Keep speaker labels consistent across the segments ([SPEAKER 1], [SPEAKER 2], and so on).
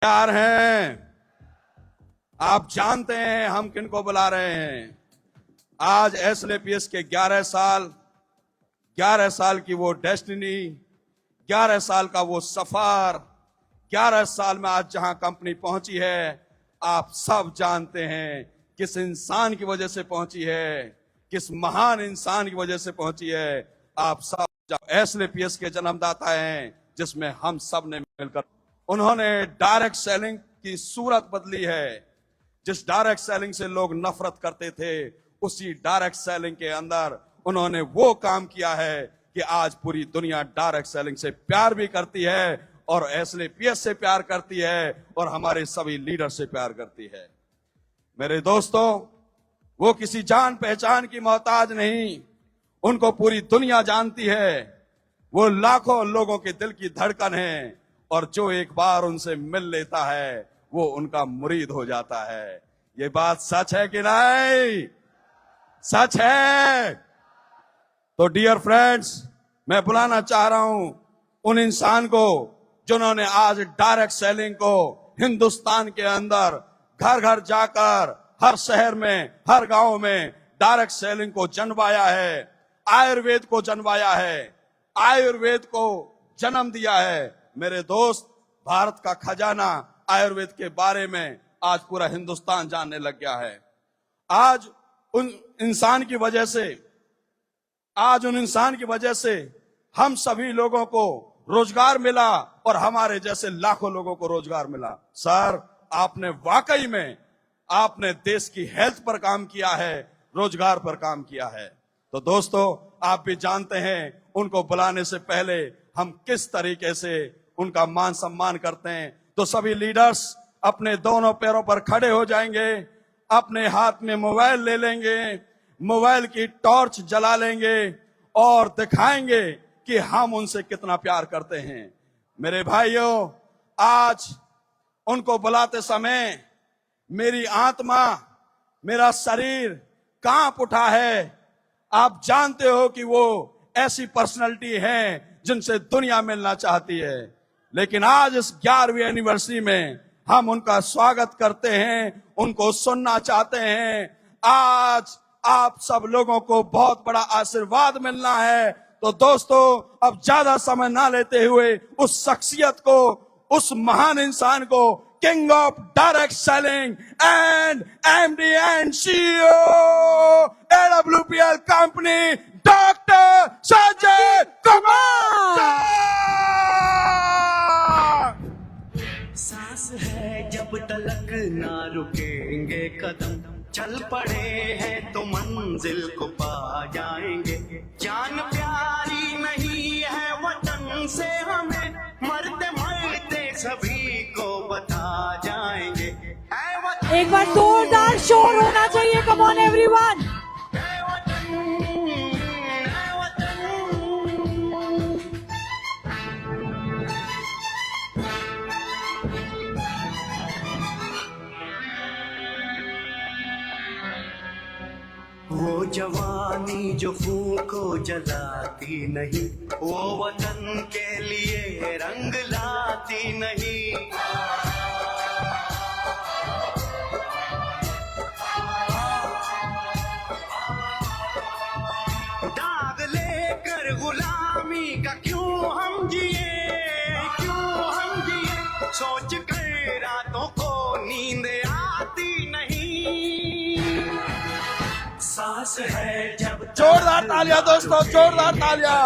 [SPEAKER 1] तैयार हैं? आप जानते हैं हम किनको बुला रहे हैं। आज एसएलपीएस के 11 साल की वो डेस्टिनी, 11 साल का वो सफर, 11 साल में आज जहां कंपनी पहुंची है, आप सब जानते हैं किस इंसान की वजह से पहुंची है, किस महान इंसान की वजह से पहुंची है। आप सब एसएलपीएस के जन्मदाता हैं, जिसमें हम सब ने मिलकर उन्होंने डायरेक्ट सेलिंग की सूरत बदली है। जिस डायरेक्ट सेलिंग से लोग नफरत करते थे, उसी डायरेक्ट सेलिंग के अंदर उन्होंने वो काम किया है कि आज पूरी दुनिया डायरेक्ट सेलिंग से प्यार भी करती है और एसएलपीएस से प्यार करती है और हमारे सभी लीडर से प्यार करती है। मेरे दोस्तों, वो किसी जान पहचान की मोहताज नहीं, उनको पूरी दुनिया जानती है। वो लाखों लोगों के दिल की धड़कन है और जो एक बार उनसे मिल लेता है वो उनका मुरीद हो जाता है। ये बात सच है कि नहीं? सच है। तो डियर फ्रेंड्स, मैं बुलाना चाह रहा हूं उन इंसान को जिन्होंने आज डायरेक्ट सेलिंग को हिंदुस्तान के अंदर घर घर जाकर, हर शहर में, हर गांव में डायरेक्ट सेलिंग को जन्माया है, आयुर्वेद को जन्माया है, आयुर्वेद को जन्म दिया है। मेरे दोस्त, भारत का खजाना आयुर्वेद के बारे में आज पूरा हिंदुस्तान जानने लग गया है। आज उन इंसान की वजह से हम सभी लोगों को रोजगार मिला और हमारे जैसे लाखों लोगों को रोजगार मिला। सर, आपने वाकई में आपने देश की हेल्थ पर काम किया है, रोजगार पर काम किया है। तो दोस्तों, आप भी जानते हैं उनको बुलाने से पहले हम किस तरीके से उनका मान सम्मान करते हैं। तो सभी लीडर्स अपने दोनों पैरों पर खड़े हो जाएंगे, अपने हाथ में मोबाइल ले लेंगे, मोबाइल की टॉर्च जला लेंगे और दिखाएंगे कि हम उनसे कितना प्यार करते हैं। मेरे भाइयों, आज उनको बुलाते समय मेरी आत्मा, मेरा शरीर कांप उठा है। आप जानते हो कि वो ऐसी पर्सनालिटी हैं जिनसे दुनिया मिलना चाहती है, लेकिन आज इस 11वीं एनिवर्सरी में हम उनका स्वागत करते हैं, उनको सुनना चाहते हैं। आज आप सब लोगों को बहुत बड़ा आशीर्वाद मिलना है। तो दोस्तों, अब ज्यादा समय ना लेते हुए उस शख्सियत को, उस महान इंसान को, king of direct selling and MD and CEO AWPL company, doctor Sanjay Kumar.
[SPEAKER 2] सांस है जब तलक ना रुकेंगे कदम, चल पड़े हैं तो मंजिल को पा जाएंगे। जान प्यारी नहीं है वतन से हमें, मरते मरते सभी को बता जाएंगे।
[SPEAKER 3] एक बार जोरदार शोर होना चाहिए। Come on everyone.
[SPEAKER 2] वो जवानी जो खून को जलाती नहीं, वो वतन के लिए रंग लाती नहीं। दाग लेकर गुलामी का क्यों हम जिए, सोच कर रातों को नींद आती नहीं। सांस है जब
[SPEAKER 1] जोरदार तालियां दोस्तों, जोरदार तालियां।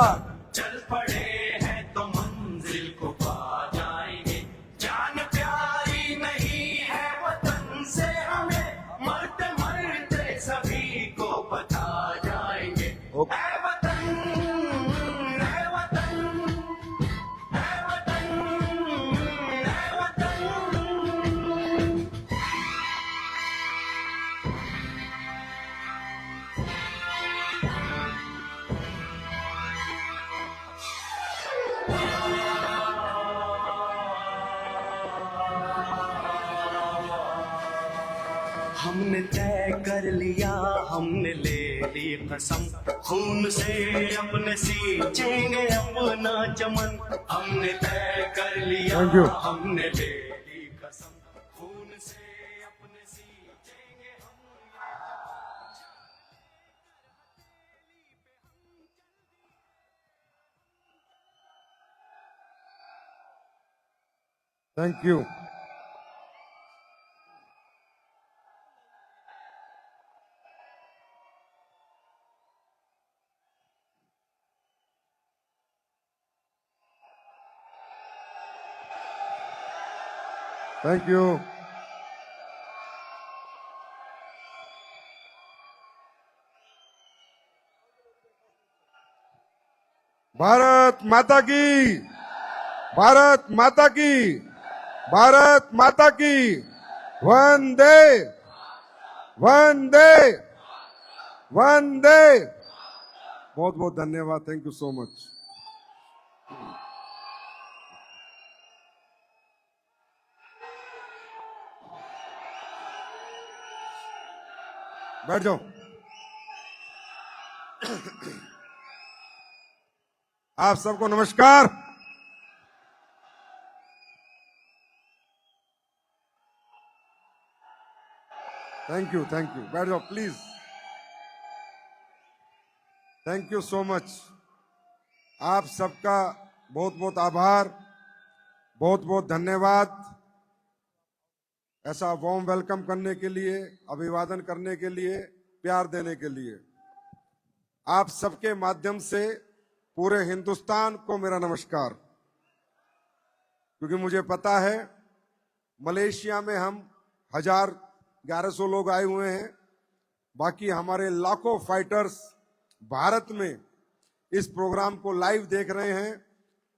[SPEAKER 2] चल पड़े हैं तो मंजिल को पा जाएंगे। जान प्यारी नहीं है वतन से हमें, मरते मरते सभी को बता जाएंगे। ऐ वतन, ऐ वतन, ऐ वतन, ऐ वतन। हमने तय कर लिया, हमने ले ली कसम, खून से अपने सींचेंगे अपना चमन। हमने तय कर लिया, हमने ले ली कसम। कसम, खून से अपने सींचेंगे हम
[SPEAKER 4] thank you. Thank you. Bharat माता की, भारत माता की, भारत माता की। वंदे वंदे वंदे। बहुत बहुत धन्यवाद। Thank you so much. बैठ जाओ। आप सबको नमस्कार। Thank you, thank you. बैठ जाओ please. Thank you so much. आप सबका बहुत बहुत आभार, बहुत बहुत धन्यवाद ऐसा वार्म वेलकम करने के लिए, अभिवादन करने के लिए, प्यार देने के लिए। आप सबके माध्यम से पूरे हिंदुस्तान को मेरा नमस्कार। क्योंकि मुझे पता है मलेशिया में हम 1100 लोग आए हुए हैं, बाकी हमारे लाखों फाइटर्स भारत में इस प्रोग्राम को लाइव देख रहे हैं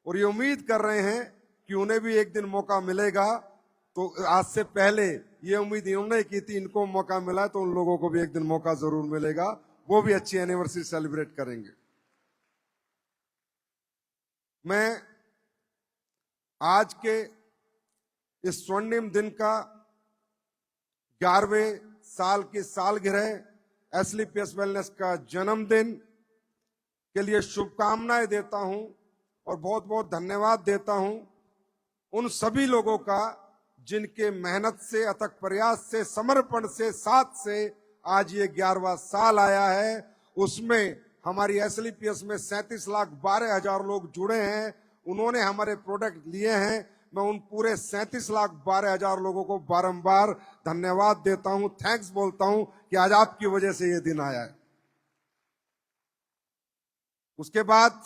[SPEAKER 4] और ये उम्मीद कर रहे हैं कि उन्हें भी एक दिन मौका मिलेगा। तो आज से पहले ये उम्मीद इन्होंने की थी, इनको मौका मिला तो उन लोगों को भी एक दिन मौका जरूर मिलेगा, वो भी अच्छी एनिवर्सरी सेलिब्रेट करेंगे। मैं आज के इस स्वर्णिम दिन का 11वें साल की सालगिरह एसलीपीएस वेलनेस का जन्मदिन के लिए शुभकामनाएं देता हूं और बहुत बहुत धन्यवाद देता हूं उन सभी लोगों का जिनके मेहनत से, अथक प्रयास से, समर्पण से, साथ से आज ये 11वां साल आया है। उसमें हमारी एसलीपीएस में 37,12,000 लोग जुड़े हैं, उन्होंने हमारे प्रोडक्ट लिए हैं। मैं उन पूरे 37,12,000 लोगों को बारंबार धन्यवाद देता हूं, थैंक्स बोलता हूं कि आज आपकी वजह से ये दिन आया है। उसके बाद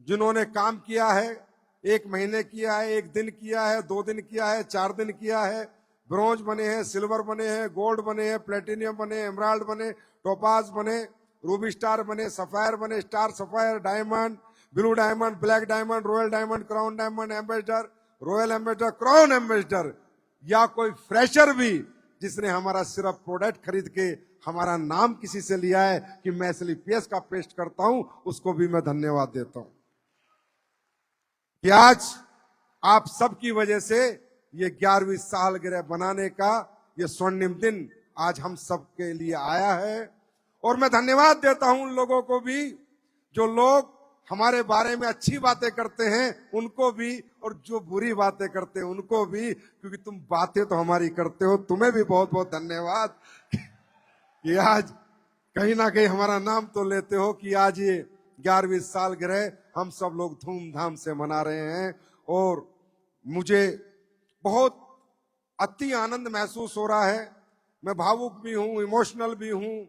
[SPEAKER 4] जिन्होंने काम किया है, 1 महीने किया है, 1 दिन किया है, 2 दिन किया है, 4 दिन किया है, ब्रॉन्ज बने हैं, सिल्वर बने हैं, गोल्ड बने हैं, प्लेटिनियम बने, एमराल्ड बने, टोपाज बने, रूबी स्टार बने, सफायर बने, star sapphire, diamond, blue diamond, black diamond, royal diamond, crown diamond, ambassador, royal ambassador, crown ambassador, या कोई फ्रेशर भी जिसने हमारा सिर्फ प्रोडक्ट खरीद के हमारा नाम किसी से लिया है कि मैं एसलीपीएस का पेस्ट करता हूं, उसको भी मैं धन्यवाद देता हूं कि आज आप सबकी वजह से ये 11वीं सालगिरह बनाने का ये स्वर्णिम दिन आज हम सबके लिए आया है। और मैं धन्यवाद देता हूं उन लोगों को भी जो लोग हमारे बारे में अच्छी बातें करते हैं, उनको भी, और जो बुरी बातें करते हैं उनको भी, क्योंकि तुम बातें तो हमारी करते हो। तुम्हें भी बहुत बहुत धन्यवाद कि आज कहीं ना कहीं हमारा नाम तो लेते हो कि आज ये 11वीं सालगिरह हम सब लोग धूमधाम से मना रहे हैं। और मुझे बहुत अति आनंद महसूस हो रहा है। मैं भावुक भी हूं, इमोशनल भी हूं,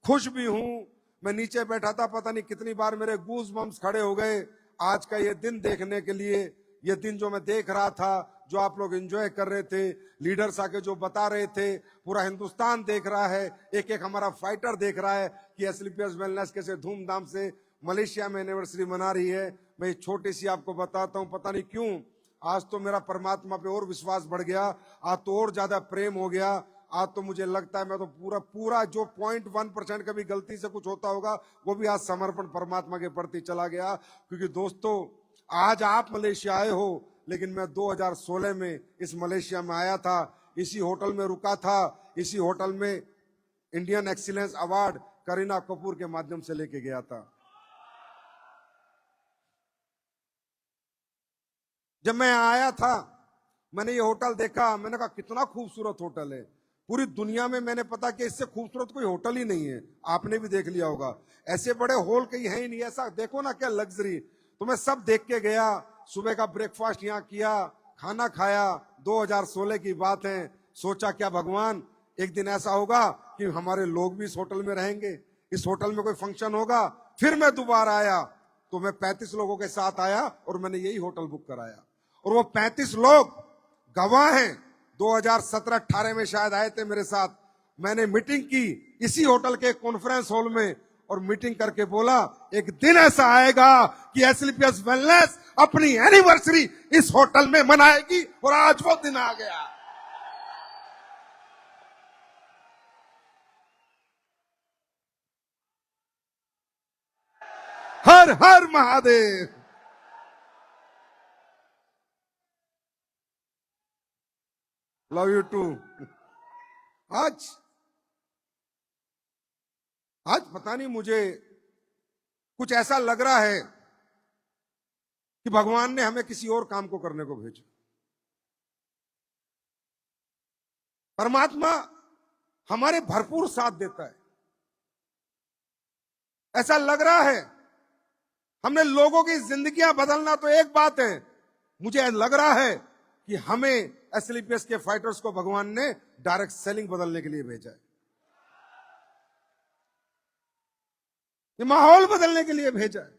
[SPEAKER 4] खुश भी हूं। मैं नीचे बैठा था, पता नहीं कितनी बार मेरे गूज बम्स खड़े हो गए आज का ये दिन देखने के लिए। ये दिन जो मैं देख रहा था, जो आप लोग एंजॉय कर रहे थे, लीडर्स आके जो बता रहे थे, पूरा हिंदुस्तान देख रहा है, एक एक हमारा फाइटर देख रहा है कि एसलीपीएस वेलनेस कैसे धूमधाम से मलेशिया में एनिवर्सरी मना रही है। मैं एक छोटी सी आपको बताता हूं, पता नहीं क्यों आज तो मेरा परमात्मा पे और विश्वास बढ़ गया, आज तो और ज्यादा प्रेम हो गया। आज तो मुझे लगता है मैं तो पूरा जो 0.1% कभी गलती से कुछ होता होगा वो भी आज समर्पण परमात्मा के प्रति चला गया। क्योंकि दोस्तों आज आप मलेशिया आए हो, लेकिन मैं 2016 में इस मलेशिया में आया था, इसी होटल में रुका था, इसी होटल में Indian excellence award Kareena Kapoor के माध्यम से लेके गया था। जब मैं आया था मैंने ये होटल देखा, मैंने कहा कितना खूबसूरत होटल है। पूरी दुनिया में मैंने पता कि इससे खूबसूरत कोई होटल ही नहीं है। आपने भी देख लिया होगा, ऐसे बड़े हॉल कहीं है ही नहीं। ऐसा देखो ना क्या लग्जरी। तो मैं सब देख के गया। सुबह का ब्रेकफास्ट यहाँ किया, खाना खाया। 2016 की बात है। सोचा क्या भगवान, एक दिन ऐसा होगा कि हमारे लोग भी इस होटल में रहेंगे, इस होटल में कोई फंक्शन होगा। फिर मैं दोबारा आया तो मैं 35 लोगों के साथ आया और मैंने यही होटल बुक कराया। और वो 35 लोग गवाह हैं, 2017-18 में शायद आए थे मेरे साथ। मैंने मीटिंग की इसी होटल के कॉन्फ्रेंस हॉल में और मीटिंग करके बोला एक दिन ऐसा आएगा कि एसएलपीएस वेलनेस अपनी एनिवर्सरी इस होटल में मनाएगी। और आज वो दिन आ गया। हर हर महादेव। Love you too. आज पता नहीं, मुझे कुछ ऐसा लग रहा है कि भगवान ने हमें किसी और काम को करने को भेजा। परमात्मा हमारे भरपूर साथ देता है। ऐसा लग रहा है हमने लोगों की जिंदगियां बदलना तो एक बात है, मुझे लग रहा है कि हमें एसएलपीएस के फाइटर्स को भगवान ने डायरेक्ट सेलिंग बदलने के लिए भेजा है। ये माहौल बदलने के लिए भेजा है।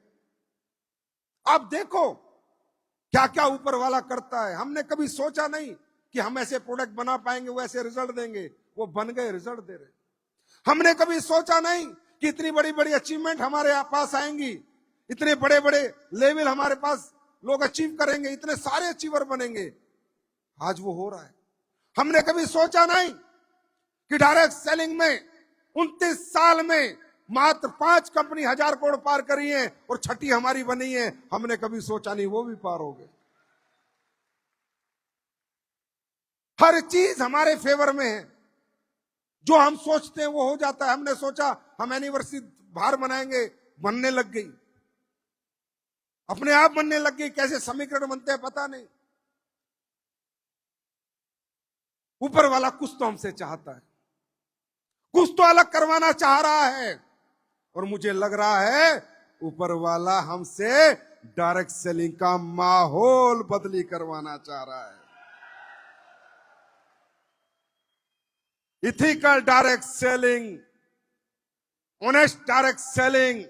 [SPEAKER 4] आप देखो क्या क्या ऊपर वाला करता है। हमने कभी सोचा नहीं कि हम ऐसे प्रोडक्ट बना पाएंगे, वो ऐसे रिजल्ट देंगे। वो बन गए, रिजल्ट दे रहे। हमने कभी सोचा नहीं कि इतनी बड़ी बड़ी अचीवमेंट हमारे पास आएंगी, इतने बड़े बड़े लेवल हमारे पास लोग अचीव करेंगे, इतने सारे अचीवर बनेंगे। आज वो हो रहा है। हमने कभी सोचा नहीं कि डायरेक्ट सेलिंग में 29 साल में मात्र 5 कंपनी 1000 करोड़ पार करी है और 6ठी हमारी बनी है। हमने कभी सोचा नहीं वो भी पार हो गए। हर चीज हमारे फेवर में है। जो हम सोचते हैं वो हो जाता है। हमने सोचा हम एनिवर्सरी बाहर मनाएंगे, बनने लग गई, अपने आप बनने लग गई। कैसे समीकरण बनते हैं पता नहीं। ऊपर वाला कुछ तो हमसे चाहता है, कुछ तो अलग करवाना चाह रहा है। और मुझे लग रहा है ऊपर वाला हमसे डायरेक्ट सेलिंग का माहौल बदली करवाना चाह रहा है। Ethical direct selling, honest direct selling,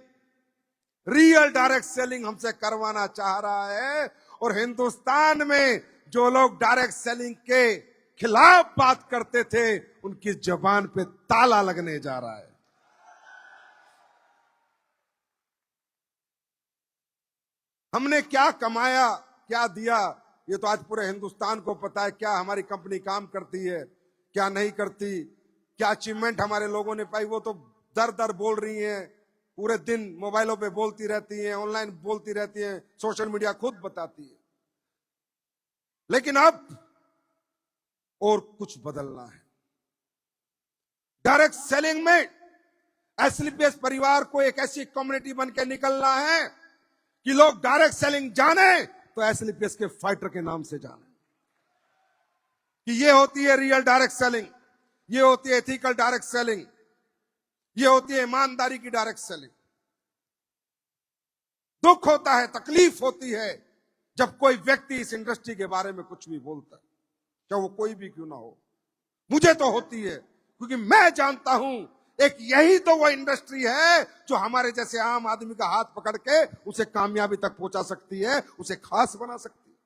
[SPEAKER 4] real direct selling हमसे करवाना चाह रहा है। और हिंदुस्तान में जो लोग डायरेक्ट सेलिंग के खिलाफ बात करते थे उनकी जबान पे ताला लगने जा रहा है। हमने क्या कमाया, क्या दिया, ये तो आज पूरे हिंदुस्तान को पता है। क्या हमारी कंपनी काम करती है, क्या नहीं करती, क्या अचीवमेंट हमारे लोगों ने पाई, वो तो दर दर बोल रही हैं। पूरे दिन मोबाइलों पे बोलती रहती हैं, ऑनलाइन बोलती रहती हैं, सोशल मीडिया खुद बताती है। लेकिन अब और कुछ बदलना है। डायरेक्ट सेलिंग में एसएलपीएस परिवार को एक ऐसी कम्युनिटी बन के निकलना है कि लोग डायरेक्ट सेलिंग जाने तो एसएलपीएस के फाइटर के नाम से जाने कि ये होती है रियल डायरेक्ट सेलिंग, ये होती है एथिकल डायरेक्ट सेलिंग, ये होती है ईमानदारी की डायरेक्ट सेलिंग। दुख होता है, तकलीफ होती है जब कोई व्यक्ति इस इंडस्ट्री के बारे में कुछ भी बोलता है, चाहे वो कोई भी क्यों ना हो। मुझे तो होती है, क्योंकि मैं जानता हूं एक यही तो वो इंडस्ट्री है जो हमारे जैसे आम आदमी का हाथ पकड़ के उसे कामयाबी तक पहुंचा सकती है, उसे खास बना सकती है।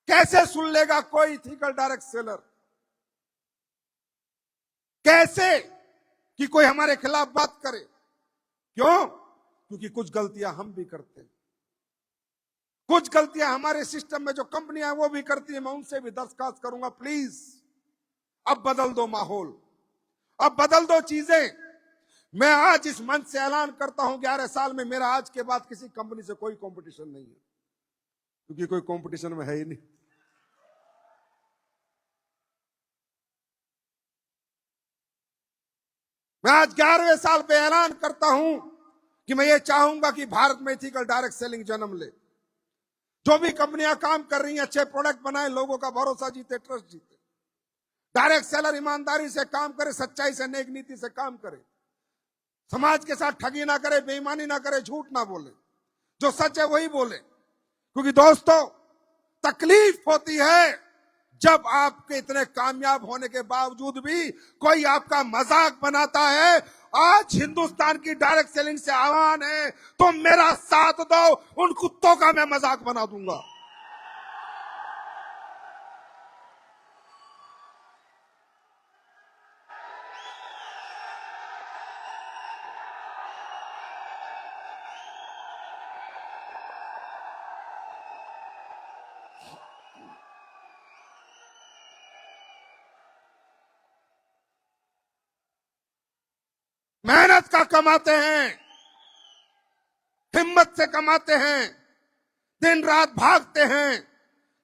[SPEAKER 4] कैसे सुन लेगा कोई इथिकल डायरेक्ट सेलर? कैसे कि कोई हमारे खिलाफ बात करे? क्यों? क्योंकि कुछ गलतियां हम भी करते हैं, कुछ गलतियां हमारे सिस्टम में जो कंपनियां हैं वो भी करती है। मैं उनसे भी दरखास्त करूंगा, प्लीज अब बदल दो माहौल, अब बदल दो चीजें। मैं आज इस मंच से ऐलान करता हूं 11 साल में मेरा आज के बाद किसी कंपनी से कोई कंपटीशन नहीं है, क्योंकि कोई कंपटीशन में है ही नहीं। मैं आज 11वें साल पे ऐलान करता हूं कि मैं ये चाहूंगा कि भारत में इथिकल डायरेक्ट सेलिंग जन्म ले। जो भी कंपनियां काम कर रही हैं अच्छे प्रोडक्ट बनाए, लोगों का भरोसा जीते, ट्रस्ट जीते। डायरेक्ट सेलर ईमानदारी से काम करे, सच्चाई से, नेक नीति से काम करे, समाज के साथ ठगी ना करे, बेईमानी ना करे, झूठ ना बोले, जो सच है वही बोले। क्योंकि दोस्तों, तकलीफ होती है जब आपके इतने कामयाब होने के बावजूद भी कोई आपका मजाक बनाता है। आज हिंदुस्तान की डायरेक्ट सेलिंग से आह्वान है, तुम मेरा साथ दो, उन कुत्तों का मैं मजाक बना दूंगा। मेहनत का कमाते हैं, हिम्मत से कमाते हैं, दिन रात भागते हैं,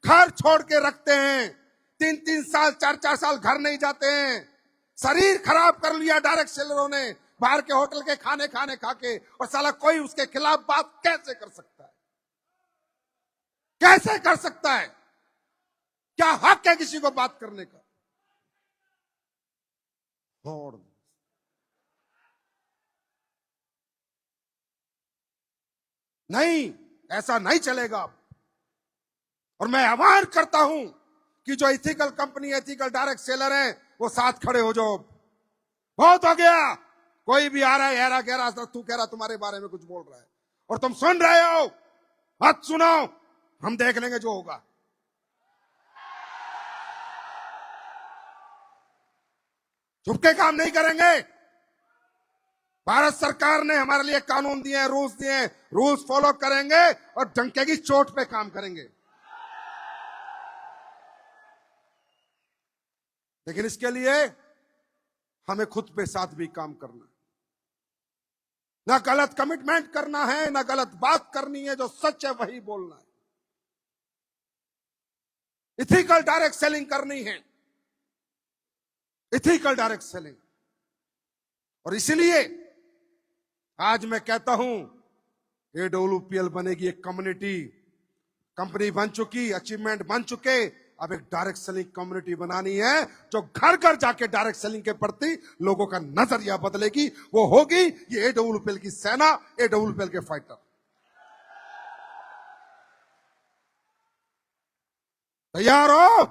[SPEAKER 4] घर छोड़ के रखते हैं, 3-3 साल 4-4 साल घर नहीं जाते हैं। शरीर खराब कर लिया डायरेक्ट सेलरों ने, बाहर के होटल के खाने खा के, और साला कोई उसके खिलाफ बात कैसे कर सकता है? कैसे कर सकता है? क्या हक है किसी को बात करने का? और नहीं, ऐसा नहीं चलेगा। और मैं आह्वान करता हूं कि जो ethical company, ethical direct seller हैं, वो साथ खड़े हो जाओ। बहुत हो गया, कोई भी आ रहा है हेरा कह रहा, तू कह रहा तुम्हारे बारे में कुछ बोल रहा है और तुम सुन रहे हो, मत सुनो, हम देख लेंगे जो होगा। चुपके काम नहीं करेंगे। भारत सरकार ने हमारे लिए कानून दिए हैं, रूल्स दिए हैं, रूल्स फॉलो करेंगे और डंके की चोट पे काम करेंगे। लेकिन इसके लिए हमें खुद पे साथ भी काम करना है। ना गलत कमिटमेंट करना है, ना गलत बात करनी है, जो सच है वही बोलना है। इथिकल डायरेक्ट सेलिंग करनी है, इथिकल डायरेक्ट सेलिंग। और इसलिए आज मैं कहता हूं, AWPL बनेगी एक कम्युनिटी, कंपनी बन चुकी, अचीवमेंट बन चुके, अब एक डायरेक्ट सेलिंग कम्युनिटी बनानी है, जो घर घर जाके डायरेक्ट सेलिंग के प्रति लोगों का नजरिया बदलेगी। वो होगी ये AWPL की सेना, AWPL के फाइटर। तैयार हो?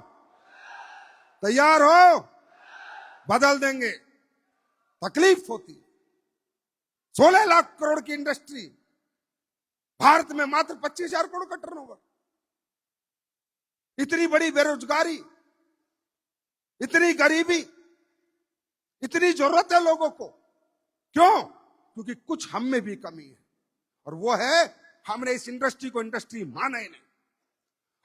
[SPEAKER 4] तैयार हो? बदल देंगे। तकलीफ होती, 16 लाख करोड़ की इंडस्ट्री, भारत में मात्र 25,000 करोड़ का टर्नओवर, इतनी बड़ी बेरोजगारी, इतनी गरीबी, इतनी जरूरत है लोगों को। क्यों? क्योंकि कुछ हम में भी कमी है, और वो है हमने इस इंडस्ट्री को इंडस्ट्री माना ही नहीं।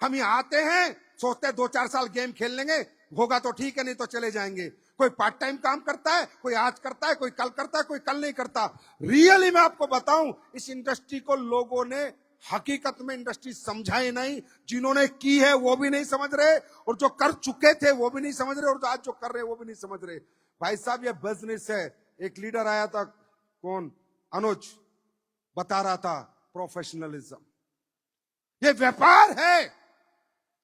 [SPEAKER 4] हम यहां आते हैं, सोचते हैं 2-4 साल गेम खेल लेंगे, होगा तो ठीक है, नहीं तो चले जाएंगे। कोई पार्ट टाइम काम करता है, कोई आज करता है, कोई कल करता है, कोई कल नहीं करता। रियली मैं आपको बताऊं, इस इंडस्ट्री को लोगों ने हकीकत में इंडस्ट्री समझा ही नहीं। जिन्होंने की है वो भी नहीं समझ रहे, और जो कर चुके थे वो भी नहीं समझ रहे, और जो आज जो कर रहे हैं वो भी नहीं समझ रहे। भाई साहब, ये बिजनेस है। एक लीडर आया था, कौन, अनुज, बता रहा था प्रोफेशनलिज्म। ये व्यापार है,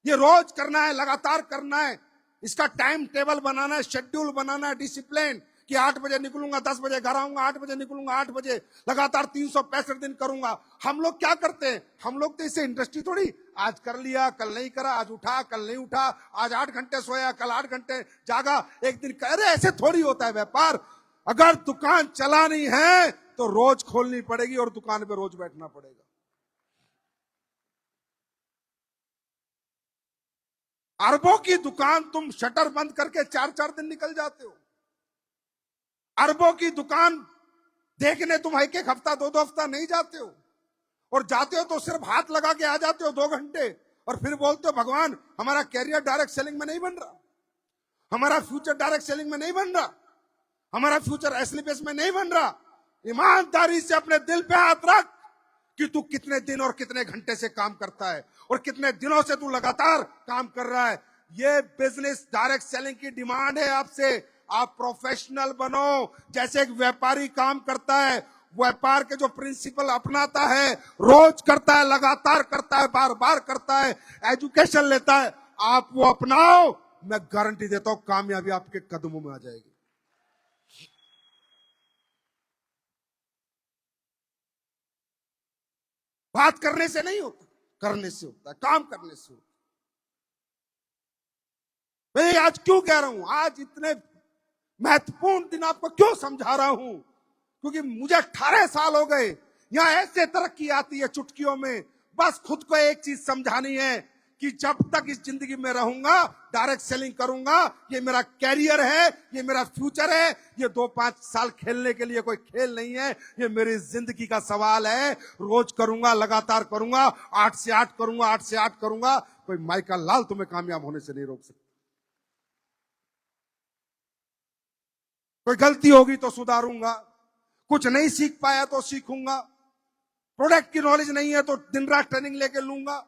[SPEAKER 4] ये रोज करना है, लगातार करना है। इसका टाइम टेबल बनाना है, शेड्यूल बनाना है, डिसिप्लिन, कि 8 बजे निकलूंगा, 10 बजे घर आऊंगा, 8 बजे निकलूंगा, 8 बजे, लगातार 365 दिन करूंगा। हम लोग क्या करते हैं? हम लोग तो इसे इंडस्ट्री थोड़ी, आज कर लिया, कल नहीं करा, आज उठा, कल नहीं उठा, आज 8 घंटे सोया, कल 8 घंटे जागा, एक दिन कह रहे, ऐसे थोड़ी होता है व्यापार। अगर दुकान चलानी है तो रोज खोलनी पड़ेगी और दुकान पे रोज बैठना पड़ेगा। अरबों की दुकान तुम शटर बंद करके 4-4 दिन निकल जाते हो। अरबों की दुकान देखने तुम एक हफ्ता, 2-2 हफ्ता नहीं जाते हो, और जाते हो तो सिर्फ हाथ लगा के आ जाते हो 2 घंटे, और फिर बोलते हो भगवान हमारा कैरियर डायरेक्ट सेलिंग में नहीं बन रहा, हमारा फ्यूचर डायरेक्ट सेलिंग में नहीं बन रहा, हमारा फ्यूचर एसलीपेस में नहीं बन रहा। ईमानदारी से अपने दिल पे हाथ रख कि तू कितने दिन और कितने घंटे से काम करता है, और कितने दिनों से तू लगातार काम कर रहा है। ये बिजनेस डायरेक्ट सेलिंग की डिमांड है आपसे। आप प्रोफेशनल बनो, जैसे एक व्यापारी काम करता है व्यापार के जो प्रिंसिपल अपनाता है, रोज करता है, लगातार करता है, बार बार करता है, एजुकेशन लेता है, आप वो अपनाओ, मैं गारंटी देता हूं कामयाबी आपके कदमों में आ जाएगी। बात करने से नहीं होता, करने से होता है, काम करने से होता है। मैं आज क्यों कह रहा हूं, आज इतने महत्वपूर्ण दिन आपको क्यों समझा रहा हूं, क्योंकि मुझे 18 साल हो गए। यहां ऐसे तरक्की आती है चुटकियों में। बस खुद को एक चीज समझानी है कि जब तक इस जिंदगी में रहूंगा डायरेक्ट सेलिंग करूंगा, ये मेरा कैरियर है, ये मेरा फ्यूचर है। ये 2-5 साल खेलने के लिए कोई खेल नहीं है, ये मेरी जिंदगी का सवाल है। रोज करूंगा, लगातार करूंगा, 8 से 8 करूंगा, 8 से 8 करूंगा। कोई माइकल लाल तुम्हें कामयाब होने से नहीं रोक सकता। कोई गलती होगी तो सुधारूंगा, कुछ नहीं सीख पाया तो सीखूंगा, प्रोडक्ट की नॉलेज नहीं है तो दिन रात ट्रेनिंग लेके लूंगा,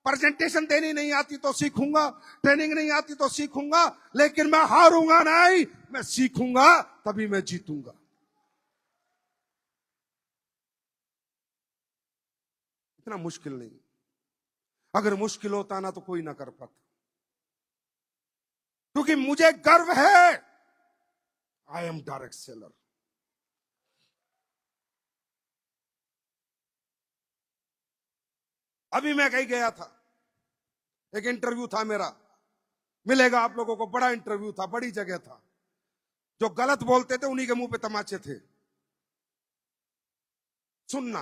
[SPEAKER 4] प्रेजेंटेशन देनी नहीं आती तो सीखूंगा, ट्रेनिंग नहीं आती तो सीखूंगा, लेकिन मैं हारूंगा नहीं, मैं सीखूंगा, तभी मैं जीतूंगा। इतना मुश्किल नहीं। अगर मुश्किल होता ना तो कोई ना कर पाता, क्योंकि मुझे गर्व है, आई एम डायरेक्ट सेलर। अभी मैं कहीं गया था, एक इंटरव्यू था मेरा, मिलेगा आप लोगों को, बड़ा इंटरव्यू था, बड़ी जगह था। जो गलत बोलते थे उन्हीं के मुंह पे तमाचे थे। सुनना,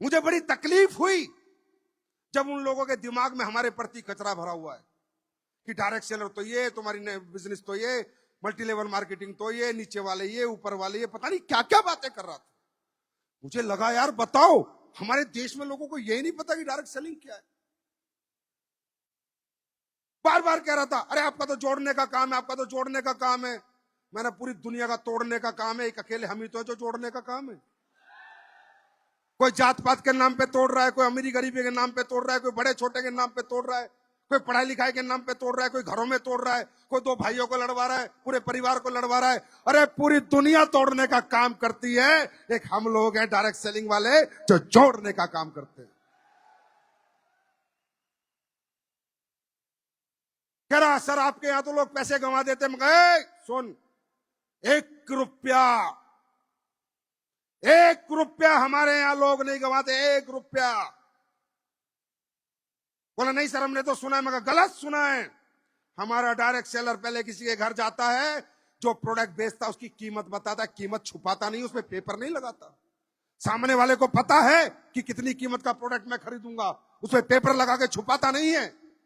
[SPEAKER 4] मुझे बड़ी तकलीफ हुई जब उन लोगों के दिमाग में हमारे प्रति कचरा भरा हुआ है कि डायरेक्ट सेलर तो ये, तुम्हारी बिजनेस तो ये, मल्टी लेवल मार्केटिंग तो ये, नीचे वाले ये, ऊपर वाले ये, पता नहीं क्या क्या बातें कर रहा था। मुझे लगा यार बताओ, हमारे देश में लोगों को यही नहीं पता कि डायरेक्ट सेलिंग क्या है। बार बार कह रहा था, अरे आपका तो जोड़ने का काम है, आपका तो जोड़ने का काम है। मैंने पूरी दुनिया का तोड़ने का काम है, एक अकेले हम ही तो है जो जोड़ने का काम है। कोई जात पात के नाम पे तोड़ रहा है, कोई अमीरी गरीबी के नाम पे तोड़ रहा है, कोई बड़े छोटे के नाम पे तोड़ रहा है, कोई पढ़ाई लिखाई के नाम पे तोड़ रहा है, कोई घरों में तोड़ रहा है, कोई 2 भाइयों को लड़वा रहा है, पूरे परिवार को लड़वा रहा है। अरे पूरी दुनिया तोड़ने का काम करती है, एक हम लोग हैं डायरेक्ट सेलिंग वाले जो जोड़ने का काम करते हैं। कह रहा सर आपके यहां तो लोग पैसे गंवा देते। मैं कहा सुन, 1 रुपया हमारे यहां लोग नहीं गंवाते, 1 रुपया। बोला नहीं सर हमने तो सुना है। मगर गलत सुना है। हमारा डायरेक्ट सेलर पहले किसी के घर जाता है, जो प्रोडक्ट बेचता है उसकी कीमत बताता है, कीमत छुपाता नहीं, उसमें पेपर नहीं लगाता। सामने वाले को पता है कि कितनी कीमत का प्रोडक्ट मैं खरीदूंगा, उसमें पेपर लगा के छुपाता नहीं है,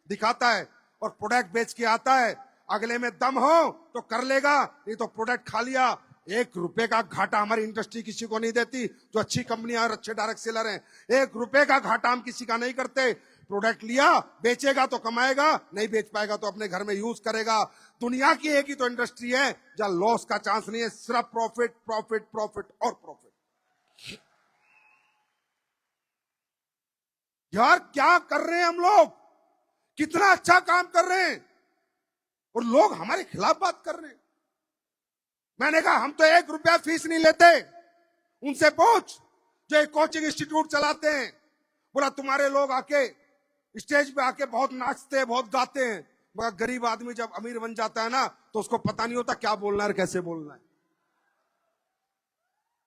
[SPEAKER 4] दिखाता है और प्रोडक्ट बेच के आता है। अगले में दम हो तो कर लेगा, नहीं तो प्रोडक्ट खा लिया। 1 रुपए का घाटा हमारी इंडस्ट्री किसी को नहीं देती। जो अच्छी कंपनियां और अच्छे डायरेक्ट सेलर हैं, 1 रुपए का घाटा हम किसी का नहीं करते। प्रोडक्ट लिया, बेचेगा तो कमाएगा, नहीं बेच पाएगा तो अपने घर में यूज करेगा। दुनिया की एक ही तो इंडस्ट्री है जहां लॉस का चांस नहीं है, सिर्फ प्रॉफिट प्रॉफिट प्रॉफिट और प्रॉफिट। यार क्या कर रहे हैं हम लोग, कितना अच्छा काम कर रहे हैं और लोग हमारे खिलाफ बात कर रहे हैं। मैंने कहा हम तो 1 रुपया फीस नहीं लेते। उनसे पूछ जो एक कोचिंग इंस्टीट्यूट चलाते हैं। बोला तुम्हारे लोग आके स्टेज पे आके बहुत नाचते हैं, बहुत गाते हैं, मगर गरीब आदमी जब अमीर बन जाता है ना तो उसको पता नहीं होता क्या बोलना है, कैसे बोलना है।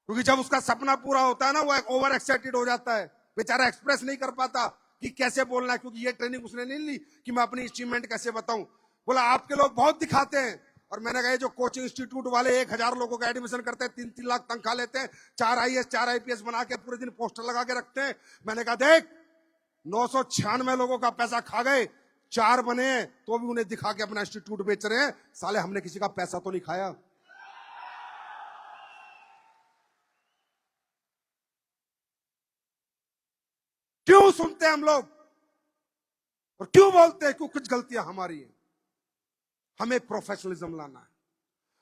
[SPEAKER 4] क्योंकि जब उसका सपना पूरा होता है ना, वो एक ओवर एक्साइटेड हो जाता है, बेचारा एक्सप्रेस नहीं कर पाता कि कैसे बोलना है, क्योंकि ये ट्रेनिंग उसने नहीं ली कि मैं अपनी अचीवमेंट कैसे बताऊं। बोला आपके लोग बहुत दिखाते हैं। और मैंने कहा जो कोचिंग इंस्टीट्यूट वाले 1000 लोगों का एडमिशन करते हैं, 3-3 लाख तनख्वाह लेते हैं, 4 IAS 4 IPS बना के पूरे दिन पोस्टर लगा के रखते हैं। मैंने कहा देख 996 लोगों का पैसा खा गए, 4 बने तो भी उन्हें दिखा के अपना इंस्टीट्यूट बेच रहे हैं। साले हमने किसी का पैसा तो नहीं खाया। क्यों सुनते हैं हम लोग और क्यों बोलते हैं? क्योंकि कुछ गलतियां हमारी हैं। हमें प्रोफेशनलिज्म लाना है,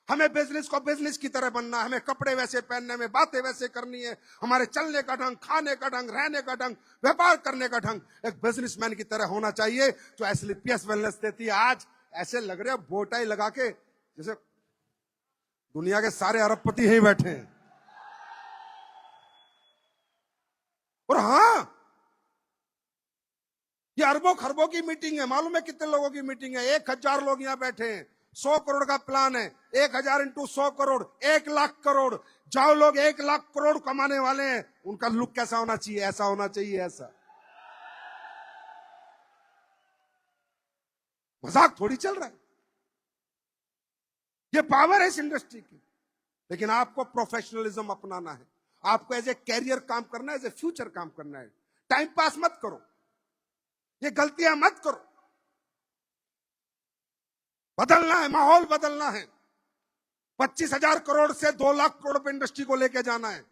[SPEAKER 4] हमें बिजनेस को बिजनेस की तरह बनना है, हमें कपड़े वैसे पहनने में, बातें वैसे करनी है, हमारे चलने का ढंग, खाने का ढंग, रहने का ढंग, व्यापार करने का ढंग एक बिजनेसमैन की तरह होना चाहिए। जो एसलीपीएस वेलनेस देती है, आज ऐसे लग रहे हैं बोटाई लगा के जैसे दुनिया के सारे अरबपति यहीं बैठे हैं। और हां, ये अरबों खरबों की मीटिंग है। मालूम है कितने लोगों की मीटिंग है? 1000 लोग यहां बैठे हैं। 100 करोड़ का प्लान है। 1000 इंटू 100 करोड़, 1,00,000 करोड़। जो लोग 1,00,000 करोड़ कमाने वाले हैं, उनका लुक कैसा होना चाहिए? ऐसा होना चाहिए, ऐसा। मजाक थोड़ी चल रहा है। ये पावर है इस इंडस्ट्री की। लेकिन आपको प्रोफेशनलिज्म अपनाना है। आपको एज ए कैरियर काम करना है, एज ए फ्यूचर काम करना है। टाइम पास मत करो, ये गलतियां मत करो। बदलना है, माहौल बदलना है। 25,000 करोड़ से 2,00,000 करोड़ पे इंडस्ट्री को लेके जाना है।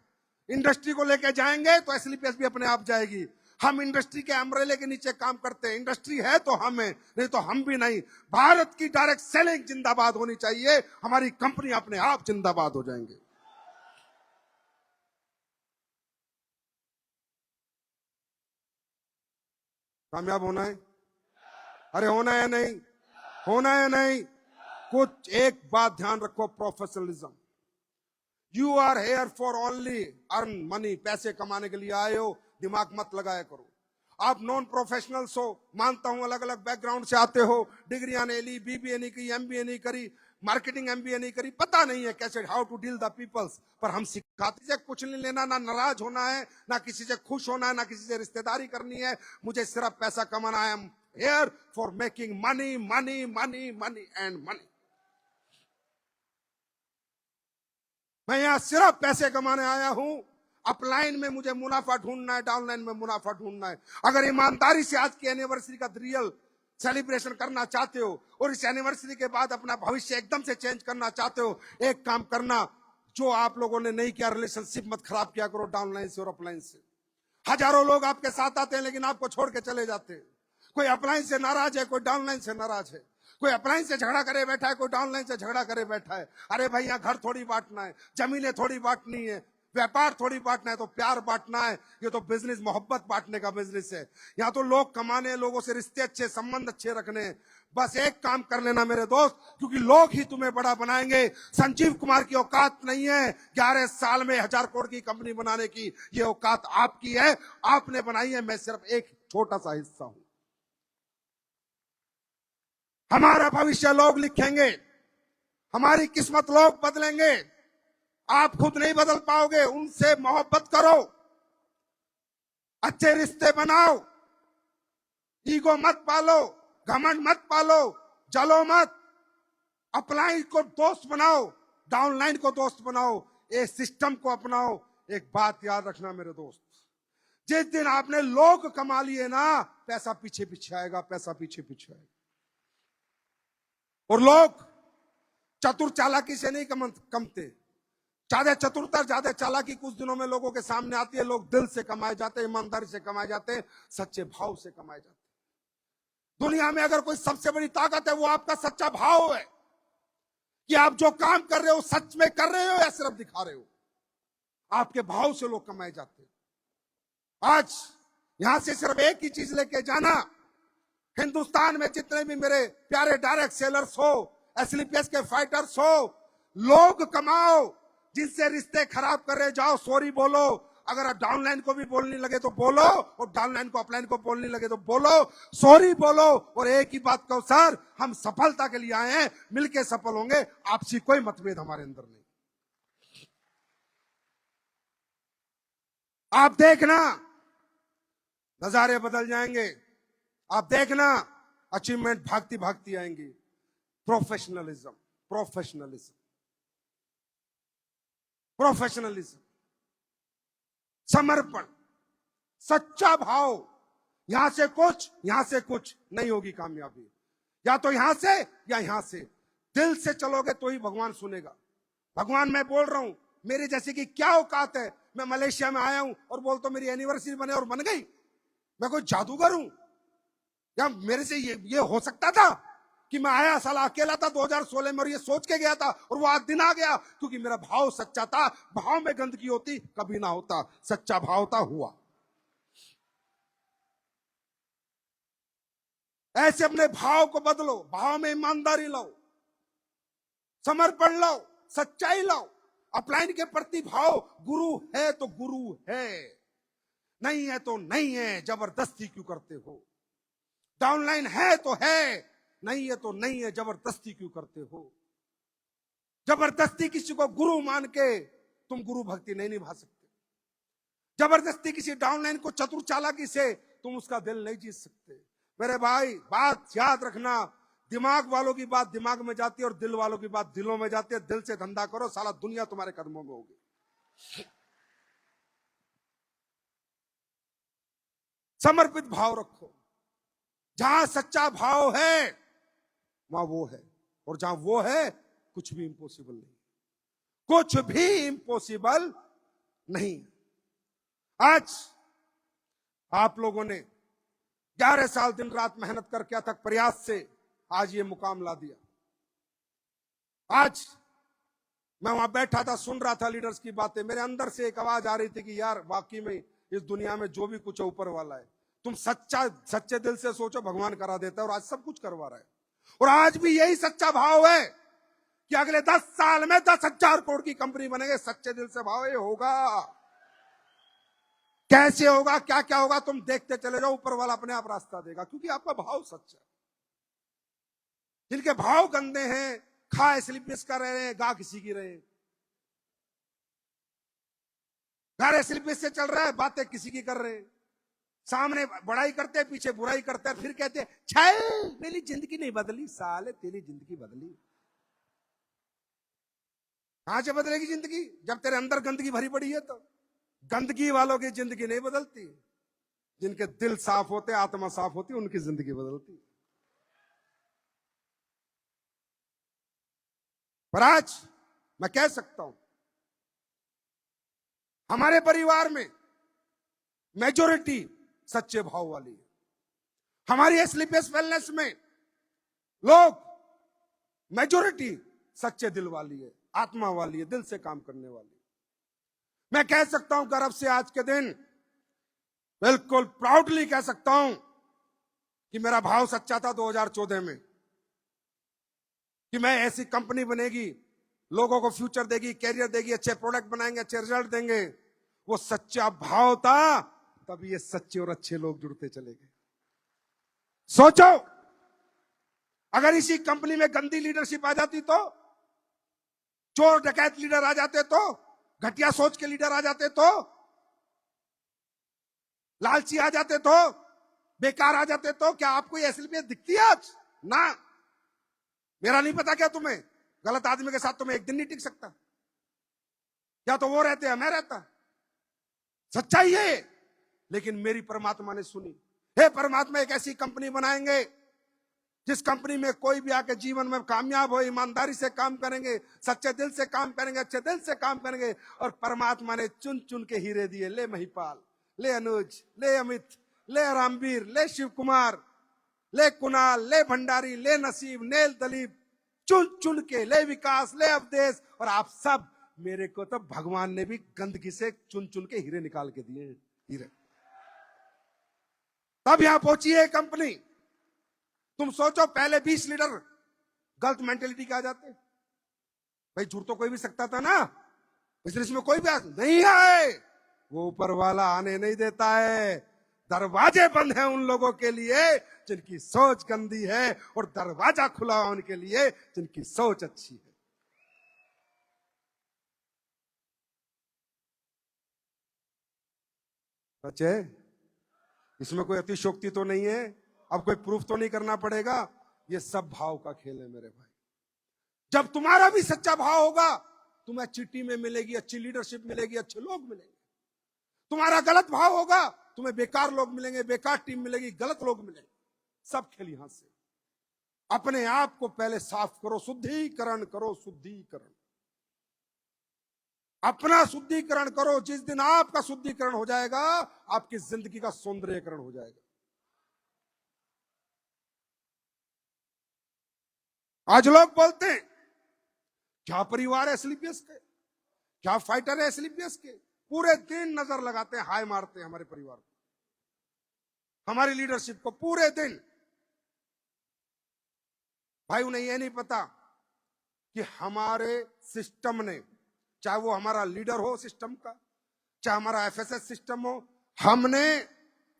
[SPEAKER 4] इंडस्ट्री को लेके जाएंगे तो एसलीपीएस भी अपने आप जाएगी। हम इंडस्ट्री के अम्ब्रेले के नीचे काम करते हैं। इंडस्ट्री है तो हम है, नहीं तो हम भी नहीं। भारत की डायरेक्ट सेलिंग जिंदाबाद होनी चाहिए। हमारी कंपनी अपने आप जिंदाबाद हो जाएंगे। कामयाब होना है। अरे होना है नहीं, होना है नहीं। कुछ एक बात ध्यान रखो, professionalism. You are here for only earn money. पैसे कमाने के लिए आए हो, दिमाग मत लगाया करो। आप नॉन प्रोफेशनल्स हो, मानता हूं अलग अलग बैकग्राउंड से आते हो, डिग्रियां नहीं ली, बीबीए नहीं की, एमबीए नहीं करी, मार्केटिंग एमबीए नहीं करी, पता नहीं है कैसे how to deal the peoples. पर हम सिखाते से कुछ नहीं लेना, ना नाराज होना है, ना किसी से खुश होना है, ना किसी से रिश्तेदारी करनी है। मुझे सिर्फ पैसा कमाना है। I am here for making money, money, money, money and money. मैं यहां सिर्फ पैसे कमाने आया हूं। अपलाइन में मुझे मुनाफा ढूंढना है, डाउनलाइन में मुनाफा ढूंढना है। अगर ईमानदारी से आज की एनिवर्सरी का रियल सेलिब्रेशन करना चाहते हो और इस एनिवर्सरी के बाद अपना भविष्य एकदम से चेंज करना चाहते हो, एक काम करना, जो आप लोगों ने नहीं किया, रिलेशनशिप मत खराब किया करो डाउनलाइन से और अपलाइन से। हजारों लोग आपके साथ आते हैं लेकिन आपको छोड़ के चले जाते हैं। कोई अपलाइन से नाराज है, कोई डाउनलाइन से नाराज है, कोई अपलाइन से झगड़ा करे बैठा है, कोई डाउनलाइन से झगड़ा करे बैठा है। अरे भाई, यहाँ घर थोड़ी बांटना है, जमीनें थोड़ी बांटनी है, व्यापार थोड़ी बांटना है, तो प्यार बांटना है। ये तो बिजनेस, मोहब्बत बांटने का बिजनेस है। यहाँ तो लोग कमाने, लोगों से रिश्ते अच्छे, संबंध अच्छे रखने हैं। बस एक काम कर लेना मेरे दोस्त, क्योंकि लोग ही तुम्हें बड़ा बनाएंगे। संजीव कुमार की औकात नहीं है 11 साल में 1000 करोड़ की कंपनी बनाने की। ये औकात आपकी है, आपने बनाई है। मैं सिर्फ एक छोटा सा हिस्सा हूं। हमारा भविष्य लोग लिखेंगे, हमारी किस्मत लोग बदलेंगे। आप खुद नहीं बदल पाओगे। उनसे मोहब्बत करो, अच्छे रिश्ते बनाओ, ईगो मत पालो, घमंड मत पालो, जलो मत। अपलाइन को दोस्त बनाओ, डाउनलाइन को दोस्त बनाओ, इस सिस्टम को अपनाओ। एक बात याद रखना मेरे दोस्त, जिस दिन आपने लोग कमा लिए ना, पैसा पीछे पीछे आएगा, पैसा पीछे पीछे आएगा। और लोग चतुर चालाकी से नहीं कमते। ज्यादा चतुरता, ज्यादा चालाकी कुछ दिनों में लोगों के सामने आती है। लोग दिल से कमाए जाते हैं, ईमानदारी से कमाए जाते हैं, सच्चे भाव से कमाए जाते हैं। दुनिया में अगर कोई सबसे बड़ी ताकत है, वो आपका सच्चा भाव है कि आप जो काम कर रहे हो सच में कर रहे हो या सिर्फ दिखा रहे हो। आपके भाव से लोग कमाए जाते हैं। आज यहां से सिर्फ एक ही चीज लेके जाना, हिंदुस्तान में जितने भी मेरे प्यारे डायरेक्ट सेलर्स हो, एसलीपीएस के फाइटर्स हो, लोग कमाओ। जिनसे रिश्ते खराब कर रहे, जाओ सॉरी बोलो। अगर आप डाउनलाइन को भी बोलने लगे तो बोलो, और डाउनलाइन को अपलाइन को बोलने लगे तो बोलो, सॉरी बोलो। और एक ही बात कहो, सर हम सफलता के लिए आए हैं, मिलके सफल होंगे। आपसी कोई मतभेद हमारे अंदर नहीं। आप देखना, नजारे बदल जाएंगे। आप देखना, अचीवमेंट भागती भागती आएंगी। प्रोफेशनलिज्म, प्रोफेशनलिज्म, प्रोफेशनलिज्म, समर्पण, सच्चा भाव। यहां से कुछ, यहां से कुछ नहीं होगी कामयाबी। या तो यहां से या यहां से। दिल से चलोगे तो ही भगवान सुनेगा। भगवान, मैं बोल रहा हूं, मेरे जैसे की क्या औकात है? मैं मलेशिया में आया हूं और बोलता हूं मेरी एनिवर्सरी बने और बन गई। मैं कोई जादूगर हूं? या मेरे से ये हो सकता था कि मैं आया, साला अकेला था 2016 में और ये सोच के गया था और वो आज दिन आ गया? क्योंकि मेरा भाव सच्चा था। भाव में गंदगी होती कभी ना होता, सच्चा भाव था, हुआ। ऐसे अपने भाव को बदलो, भाव में ईमानदारी लाओ, समर्पण लाओ, सच्चाई लाओ। अपलाइन के प्रति भाव, गुरु है तो गुरु है। नहीं है तो नहीं है, जबरदस्ती क्यों करते हो? डाउनलाइन है तो है, नहीं है तो नहीं है, जबरदस्ती क्यों करते हो? जबरदस्ती किसी को गुरु मान के तुम गुरु भक्ति नहीं निभा सकते। जबरदस्ती किसी डाउनलाइन को चतुर चालाकी से तुम उसका दिल नहीं जीत सकते। मेरे भाई, बात याद रखना, दिमाग वालों की बात दिमाग में जाती है और दिल वालों की बात दिलों में जाती है। दिल से धंधा करो, साला दुनिया तुम्हारे कदमों में होगी। समर्पित भाव रखो। जहां सच्चा भाव है वहां वो है, और जहां वो है कुछ भी इम्पॉसिबल नहीं, कुछ भी इम्पॉसिबल नहीं। आज आप लोगों ने 11 साल दिन रात मेहनत करके अथक प्रयास से आज ये मुकाम ला दिया। आज मैं वहां बैठा था, सुन रहा था लीडर्स की बातें, मेरे अंदर से एक आवाज आ रही थी कि यार वाकई में इस दुनिया में जो भी कुछ है ऊपर वाला है। तुम सच्चे दिल से सोचो, भगवान करा देता है, और आज सब कुछ करवा रहा है। और आज भी यही सच्चा भाव है कि अगले 10 साल में 10,000 करोड़ की कंपनी बनेंगे। सच्चे दिल से भाव ये होगा। कैसे होगा, क्या क्या होगा, तुम देखते चले जाओ, ऊपर वाला अपने आप रास्ता देगा, क्योंकि आपका भाव सच्चा है। जिनके भाव गंदे हैं, खा स्लिपिस कर रहे हैं, गा किसी की रहे, घर स्लिपिस से चल रहा है, बातें किसी की कर रहे हैं, सामने बड़ाई करते हैं, पीछे बुराई करते हैं, फिर कहते हैं छल मेरी जिंदगी नहीं बदली। साले तेरी जिंदगी बदली, कहां से बदलेगी जिंदगी? जब तेरे अंदर गंदगी भरी पड़ी है। तो गंदगी वालों की जिंदगी नहीं बदलती, जिनके दिल साफ होते, आत्मा साफ होती, उनकी जिंदगी बदलती। पर आज मैं कह सकता हूं, हमारे परिवार में मेजॉरिटी सच्चे भाव वाली है। हमारी स्लीपलेस वेलनेस में लोग मेजॉरिटी सच्चे दिल वाली है, आत्मा वाली है, दिल से काम करने वाली है। मैं कह सकता हूं गर्व से आज के दिन, बिल्कुल प्राउडली कह सकता हूं कि मेरा भाव सच्चा था 2014 में, कि मैं ऐसी कंपनी बनेगी, लोगों को फ्यूचर देगी, कैरियर देगी, अच्छे प्रोडक्ट बनाएंगे, अच्छे रिजल्ट देंगे। वो सच्चा भाव था, तब ये सच्चे और अच्छे लोग जुड़ते चले गए। सोचो, अगर इसी कंपनी में गंदी लीडरशिप आ जाती तो, चोर डकैत लीडर आ जाते तो, घटिया सोच के लीडर आ जाते तो, लालची आ जाते तो, बेकार आ जाते तो, क्या आपको ये असलियत दिखती है आज? ना। मेरा नहीं पता क्या तुम्हें, गलत आदमी के साथ तुम्हें एक दिन नहीं टिक सकता। क्या तो वो रहते हैं, मैं रहता। सच्चाई है। लेकिन मेरी परमात्मा ने सुनी, हे परमात्मा एक ऐसी कंपनी बनाएंगे जिस कंपनी में कोई भी आके जीवन में कामयाब हो, ईमानदारी से काम करेंगे, सच्चे दिल से काम करेंगे, अच्छे दिल से काम करेंगे। और परमात्मा ने चुन चुन के हीरे दिए। ले महिपाल, ले अनुज, ले अमित, ले रामवीर, ले शिव कुमार, ले कुणाल, ले भंडारी, ले नसीब, ले दलीप, चुन चुन के, ले विकास, ले अवदेश। और आप सब, मेरे को तो भगवान ने भी गंदगी से चुन चुन के हीरे निकाल के दिए। हीरे तब यहां पहुंची है कंपनी। तुम सोचो, पहले 20 लीडर गलत मेंटेलिटी के आ जाते। भाई झूठ तो कोई भी सकता था ना, बिजनेस में कोई भी नहीं आए, वो ऊपर वाला आने नहीं देता है। दरवाजे बंद हैं उन लोगों के लिए जिनकी सोच गंदी है, और दरवाजा खुला है उनके लिए जिनकी सोच अच्छी है। बच्चे, इसमें कोई अतिशोक्ति तो नहीं है, अब कोई प्रूफ तो नहीं करना पड़ेगा। ये सब भाव का खेल है मेरे भाई। जब तुम्हारा भी सच्चा भाव होगा, तुम्हें अच्छी टीमें मिलेगी, अच्छी लीडरशिप मिलेगी, अच्छे लोग मिलेंगे। तुम्हारा गलत भाव होगा, तुम्हें बेकार लोग मिलेंगे, बेकार टीम मिलेगी, गलत लोग मिलेंगे। सब खेल यहां से। अपने आप को पहले साफ करो, शुद्धिकरण करो, शुद्धिकरण, अपना शुद्धिकरण करो। जिस दिन आपका शुद्धिकरण हो जाएगा, आपकी जिंदगी का सौंदर्यकरण हो जाएगा। आज लोग बोलते हैं क्या परिवार है एसलीपीएस के, क्या फाइटर है एसलीपीएस के। पूरे दिन नजर लगाते हैं, हाय मारते हैं हमारे परिवार को, हमारी लीडरशिप को पूरे दिन। भाई उन्हें यह नहीं पता कि हमारे सिस्टम ने, चाहे वो हमारा लीडर हो सिस्टम का, चाहे हमारा एफएसएस सिस्टम हो, हमने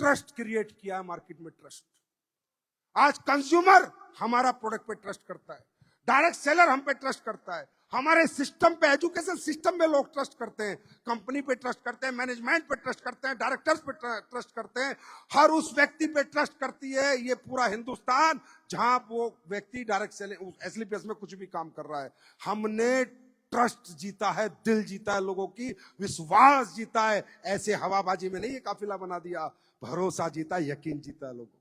[SPEAKER 4] ट्रस्ट क्रिएट किया है मार्केट में। ट्रस्ट, आज कंज्यूमर हमारा प्रोडक्ट पे ट्रस्ट करता है, डायरेक्ट सेलर हम पे ट्रस्ट करता है, हमारे सिस्टम पे, एजुकेशन सिस्टम में लोग ट्रस्ट करते हैं, कंपनी पे ट्रस्ट करते हैं, मैनेजमेंट पे ट्रस्ट करते हैं, डायरेक्टर्स पे ट्रस्ट करते हैं, हर उस व्यक्ति पे ट्रस्ट करती है ये पूरा हिंदुस्तान जहां वो व्यक्ति डायरेक्ट सेलिंग एसलीपीएस में कुछ भी काम कर रहा है। हमने ट्रस्ट जीता है, दिल जीता है लोगों की, विश्वास जीता है। ऐसे हवाबाजी में नहीं ये काफिला बना दिया, भरोसा जीता, यकीन जीता लोगों।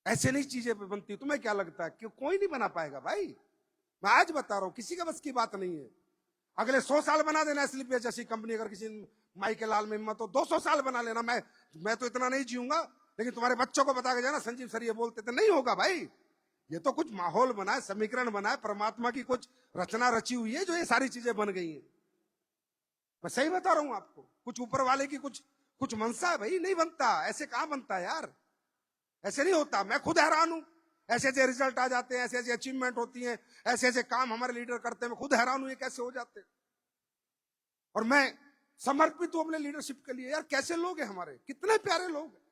[SPEAKER 4] ऐसे नहीं चीजें बनती। तुम्हें क्या लगता है कि कोई नहीं बना पाएगा भाई? मैं आज बता रहा हूं, किसी का बस की बात नहीं है। अगले 100 साल बना देना एसलीपीएस जैसी कंपनी, अगर किसी माई के लाल में हिम्मत हो 200 साल बना लेना। मैं तो इतना नहीं जीऊंगा, लेकिन तुम्हारे बच्चों को बता के जाना संजीव सर ये बोलते थे। नहीं होगा भाई, ये तो कुछ माहौल बना है, समीकरण बना है, परमात्मा की कुछ रचना रची हुई है जो ये सारी चीजें बन गई हैं। मैं सही बता रहा हूं आपको, कुछ ऊपर वाले की कुछ मनसा है भाई। नहीं बनता, ऐसे कहां बनता है यार, ऐसे नहीं होता। मैं खुद हैरान हूं, ऐसे ऐसे रिजल्ट आ जाते हैं, ऐसे ऐसे अचीवमेंट होती हैं, ऐसे ऐसे काम हमारे लीडर करते हैं। मैं खुद हैरान हूं ये कैसे हो जाते हैं। और मैं समर्पित हूं अपने लीडरशिप के लिए। यार कैसे लोग हैं हमारे, कितने प्यारे लोग हैं।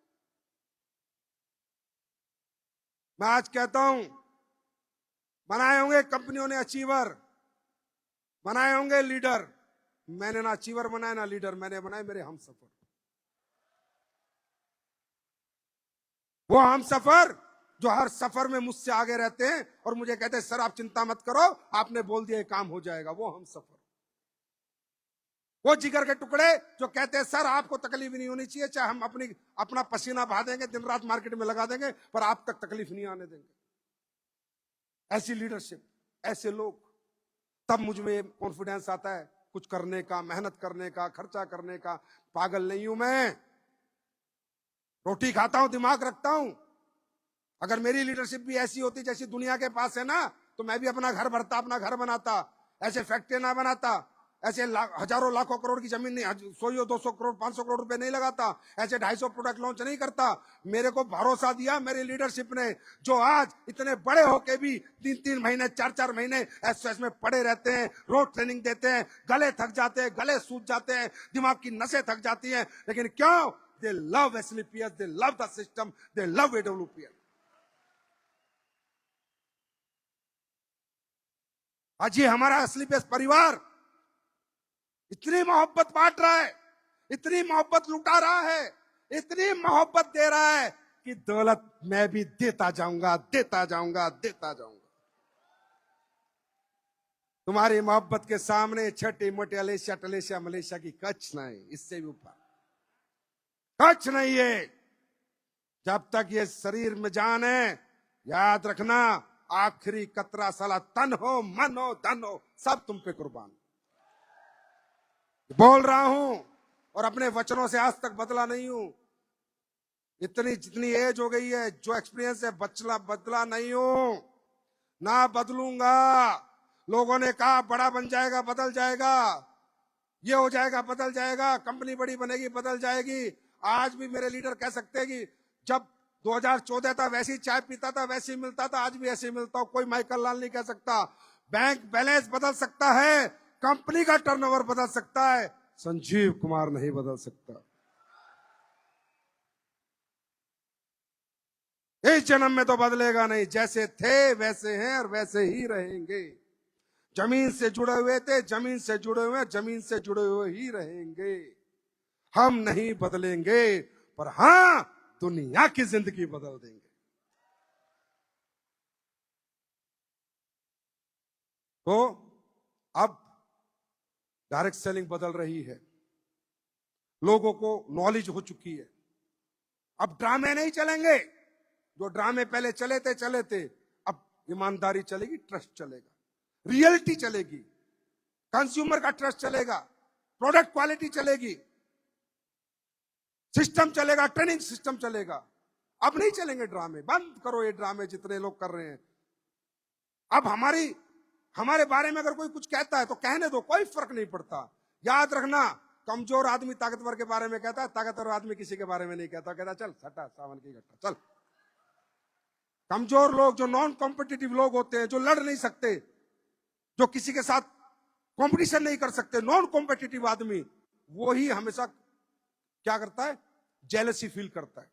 [SPEAKER 4] मैं आज कहता हूं, बनाए होंगे कंपनियों ने अचीवर, बनाए होंगे लीडर। मैंने ना अचीवर बनाया ना लीडर, मैंने बनाए मेरे हमसफर। वो हम सफर जो हर सफर में मुझसे आगे रहते हैं और मुझे कहते हैं सर आप चिंता मत करो, आपने बोल दिया काम हो जाएगा। वो हम सफर, वो जिगर के टुकड़े जो कहते हैं सर आपको तकलीफ नहीं होनी चाहिए, चाहे हम अपना पसीना बहा देंगे, दिन रात मार्केट में लगा देंगे, पर आप तक तकलीफ नहीं आने देंगे। ऐसी लीडरशिप, ऐसे लोग, तब मुझ में कॉन्फिडेंस आता है कुछ करने का, मेहनत करने का, खर्चा करने का। पागल नहीं हूं मैं, रोटी खाता हूं, दिमाग रखता हूं। अगर मेरी लीडरशिप भी ऐसी होती जैसी दुनिया के पास है ना, तो मैं भी अपना घर भरता, अपना घर बनाता, ऐसे फैक्ट्री ना बनाता, ऐसे हजारों लाखों करोड़ की जमीन नहीं, 100 200 करोड़ 500 करोड़ रुपए नहीं लगाता, ऐसे 250 प्रोडक्ट लॉन्च नहीं करता। मेरे को भरोसा दिया मेरी लीडरशिप ने, जो आज इतने बड़े होके भी 3-3 महीने 4-4 महीने एसएस में पड़े रहते हैं, रोज ट्रेनिंग देते हैं, गले थक जाते हैं, गले सूज जाते हैं, दिमाग की नसें थक जाती हैं, लेकिन क्यों? They love SLPS, they love the system, they love AWPS. आज ये हमारा SLPS परिवार इतनी मोहब्बत बांट रहा है, इतनी मोहब्बत लुटा रहा है, इतनी मोहब्बत दे रहा है कि दौलत मैं भी देता जाऊंगा, देता जाऊंगा, देता जाऊंगा। तुम्हारी मोहब्बत के सामने छठी मोटी अलेशिया टलेशिया मलेशिया की कच्छ नहीं, इससे भी ऊपर कुछ नहीं है। जब तक ये शरीर में जान है, याद रखना आखिरी कतरा साला तन हो, मन हो, धन हो, सब तुम पे कुर्बान। बोल रहा हूं और अपने वचनों से आज तक बदला नहीं हूं। इतनी जितनी एज हो गई है, जो एक्सपीरियंस है, बदला नहीं हूं, ना बदलूंगा। लोगों ने कहा बड़ा बन जाएगा, बदल जाएगा, ये हो जाएगा, बदल जाएगा, कंपनी बड़ी बनेगी, बदल जाएगी। आज भी मेरे लीडर कह सकते हैं कि जब 2014 था वैसे ही चाय पीता था, वैसे ही मिलता था, आज भी ऐसे ही मिलता हूं। कोई माइकल लाल नहीं कह सकता। बैंक बैलेंस बदल सकता है, कंपनी का टर्नओवर बदल सकता है, संजीव कुमार नहीं बदल सकता। इस जन्म में तो बदलेगा नहीं, जैसे थे वैसे हैं और वैसे ही रहेंगे। जमीन से जुड़े हुए थे, जमीन से जुड़े हुए, जमीन से जुड़े हुए ही रहेंगे। हम नहीं बदलेंगे, पर हां दुनिया की जिंदगी बदल देंगे। तो अब डायरेक्ट सेलिंग बदल रही है, लोगों को नॉलेज हो चुकी है। अब ड्रामे नहीं चलेंगे, जो ड्रामे पहले चले थे, अब ईमानदारी चलेगी, ट्रस्ट चलेगा, रियलिटी चलेगी, कंज्यूमर का ट्रस्ट चलेगा, प्रोडक्ट क्वालिटी चलेगी, सिस्टम चलेगा, ट्रेनिंग सिस्टम चलेगा। अब नहीं चलेंगे ड्रामे, बंद करो ये ड्रामे जितने लोग कर रहे हैं। अब हमारे बारे में अगर कोई कुछ कहता है तो कहने दो, कोई फर्क नहीं पड़ता। याद रखना, कमजोर आदमी ताकतवर के बारे में कहता है, ताकतवर आदमी किसी के बारे में नहीं कहता, कहता चल सटा सावन की घट्टा चल। कमजोर लोग, जो नॉन कॉम्पिटिटिव लोग होते हैं, जो लड़ नहीं सकते, जो किसी के साथ कंपटीशन नहीं कर सकते, नॉन कॉम्पिटिटिव आदमी, वो ही हमेशा क्या करता है, जेलसी फील करता है,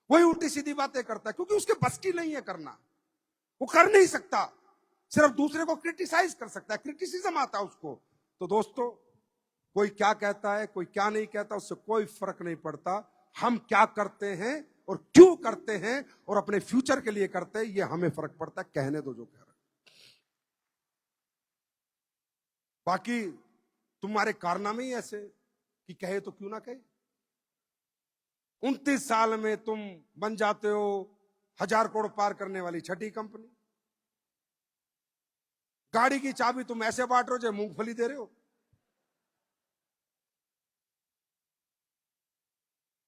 [SPEAKER 4] वही उल्टी सीधी बातें करता है, क्योंकि उसके बस की नहीं है करना, वो कर नहीं सकता, सिर्फ दूसरे को क्रिटिसाइज कर सकता है, क्रिटिसिज्म आता है उसको। तो दोस्तों, कोई क्या कहता है, कोई क्या नहीं कहता, उससे कोई फर्क नहीं पड़ता। हम क्या करते हैं और क्यों करते हैं और अपने फ्यूचर के लिए करते हैं, ये हमें फर्क पड़ता है। कहने दो जो कह रहे। बाकी तुम्हारे कारनामे ही ऐसे कि कहे तो क्यों ना कहे। 29 साल में तुम बन जाते हो 1000 करोड़ पार करने वाली छठी कंपनी। गाड़ी की चाबी तुम ऐसे बांट रहे हो जैसे मूंगफली दे रहे हो।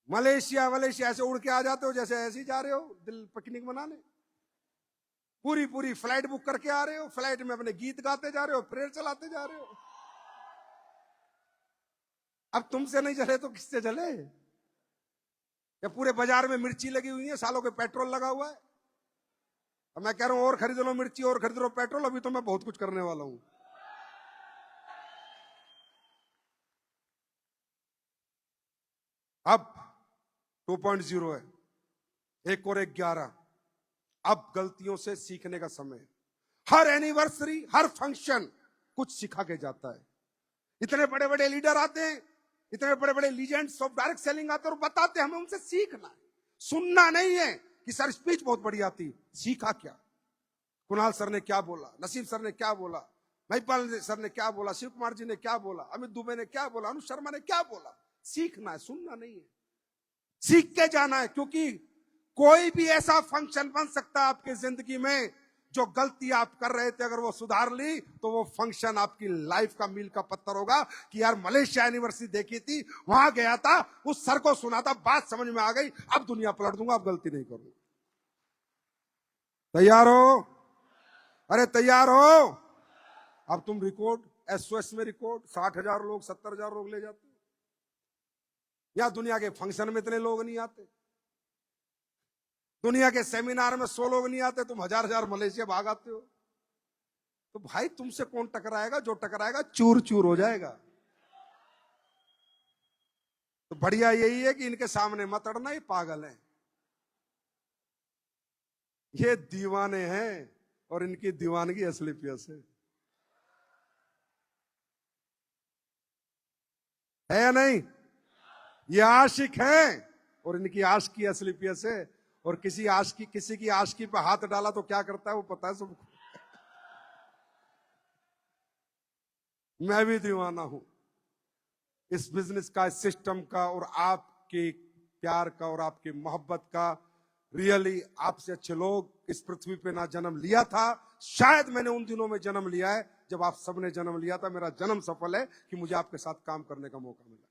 [SPEAKER 4] मलेशिया ऐसे उड़ के आ जाते हो जैसे ऐसे ही जा रहे हो दिल पिकनिक मनाने। पूरी फ्लाइट बुक करके आ रहे हो, फ्लाइट में अपने गीत गाते जा रहे हो, प्रेयर चलाते जा रहे हो। अब तुमसे नहीं चले तो किससे चले? या पूरे बाजार में मिर्ची लगी हुई है, सालों के पेट्रोल लगा हुआ है। अब मैं कह रहा हूं और खरीद लो मिर्ची, और खरीद लो पेट्रोल, अभी तो मैं बहुत कुछ करने वाला हूं। अब 2.0 है, 1 और 1 11। अब गलतियों से सीखने का समय है। हर एनिवर्सरी, हर फंक्शन कुछ सिखा के जाता है। इतने बड़े बड़े लीडर आते हैं, इतने बड़े बड़े लीजेंड्स ऑफ डायरेक्ट सेलिंग आते हैं और बताते हैं, हमें उनसे सीखना है, सुनना नहीं है कि सर स्पीच बहुत बढ़िया थी। सीखा क्या? कुणाल सर ने क्या बोला, नसीब सर ने क्या बोला, महिपाल सर ने क्या बोला, शिव कुमार जी ने क्या बोला, अमित दुबे ने क्या बोला, अनुज शर्मा ने क्या बोला। सीखना है, सुनना नहीं है, सीख के जाना है। क्योंकि कोई भी ऐसा फंक्शन बन सकता है आपकी जिंदगी में, जो गलती आप कर रहे थे अगर वो सुधार ली तो वो फंक्शन आपकी लाइफ का मील का पत्थर होगा। कि यार मलेशिया यूनिवर्सिटी देखी थी, वहां गया था, उस सर को सुना था, बात समझ में आ गई, अब दुनिया पलट दूंगा, अब गलती नहीं करूंगा। तैयार हो? अरे तैयार हो? अब तुम रिकॉर्ड एसओएस में रिकॉर्ड 60,000 लोग, 70,000 लोग ले जाते हो। या दुनिया के फंक्शन में इतने लोग नहीं आते, दुनिया के सेमिनार में 100 लोग नहीं आते, तुम 1000 मलेशिया भाग आते हो। तो भाई तुमसे कौन टकराएगा? जो टकराएगा चूर चूर हो जाएगा। तो बढ़िया यही है कि इनके सामने मत अड़ना, ये पागल हैं, ये दीवाने हैं और इनकी दीवानगी असली प्यास है या नहीं? ये आशिक हैं और इनकी आशिकी असली प्यास है। और किसी की आशिकी पे हाथ डाला तो क्या करता है वो पता है सबको। मैं भी दीवाना हूं इस बिजनेस का, इस सिस्टम का, और आपके प्यार का और आपकी मोहब्बत का। रियली आपसे अच्छे लोग इस पृथ्वी पे ना जन्म लिया था। शायद मैंने उन दिनों में जन्म लिया है जब आप सबने जन्म लिया था। मेरा जन्म सफल है कि मुझे आपके साथ काम करने का मौका मिला।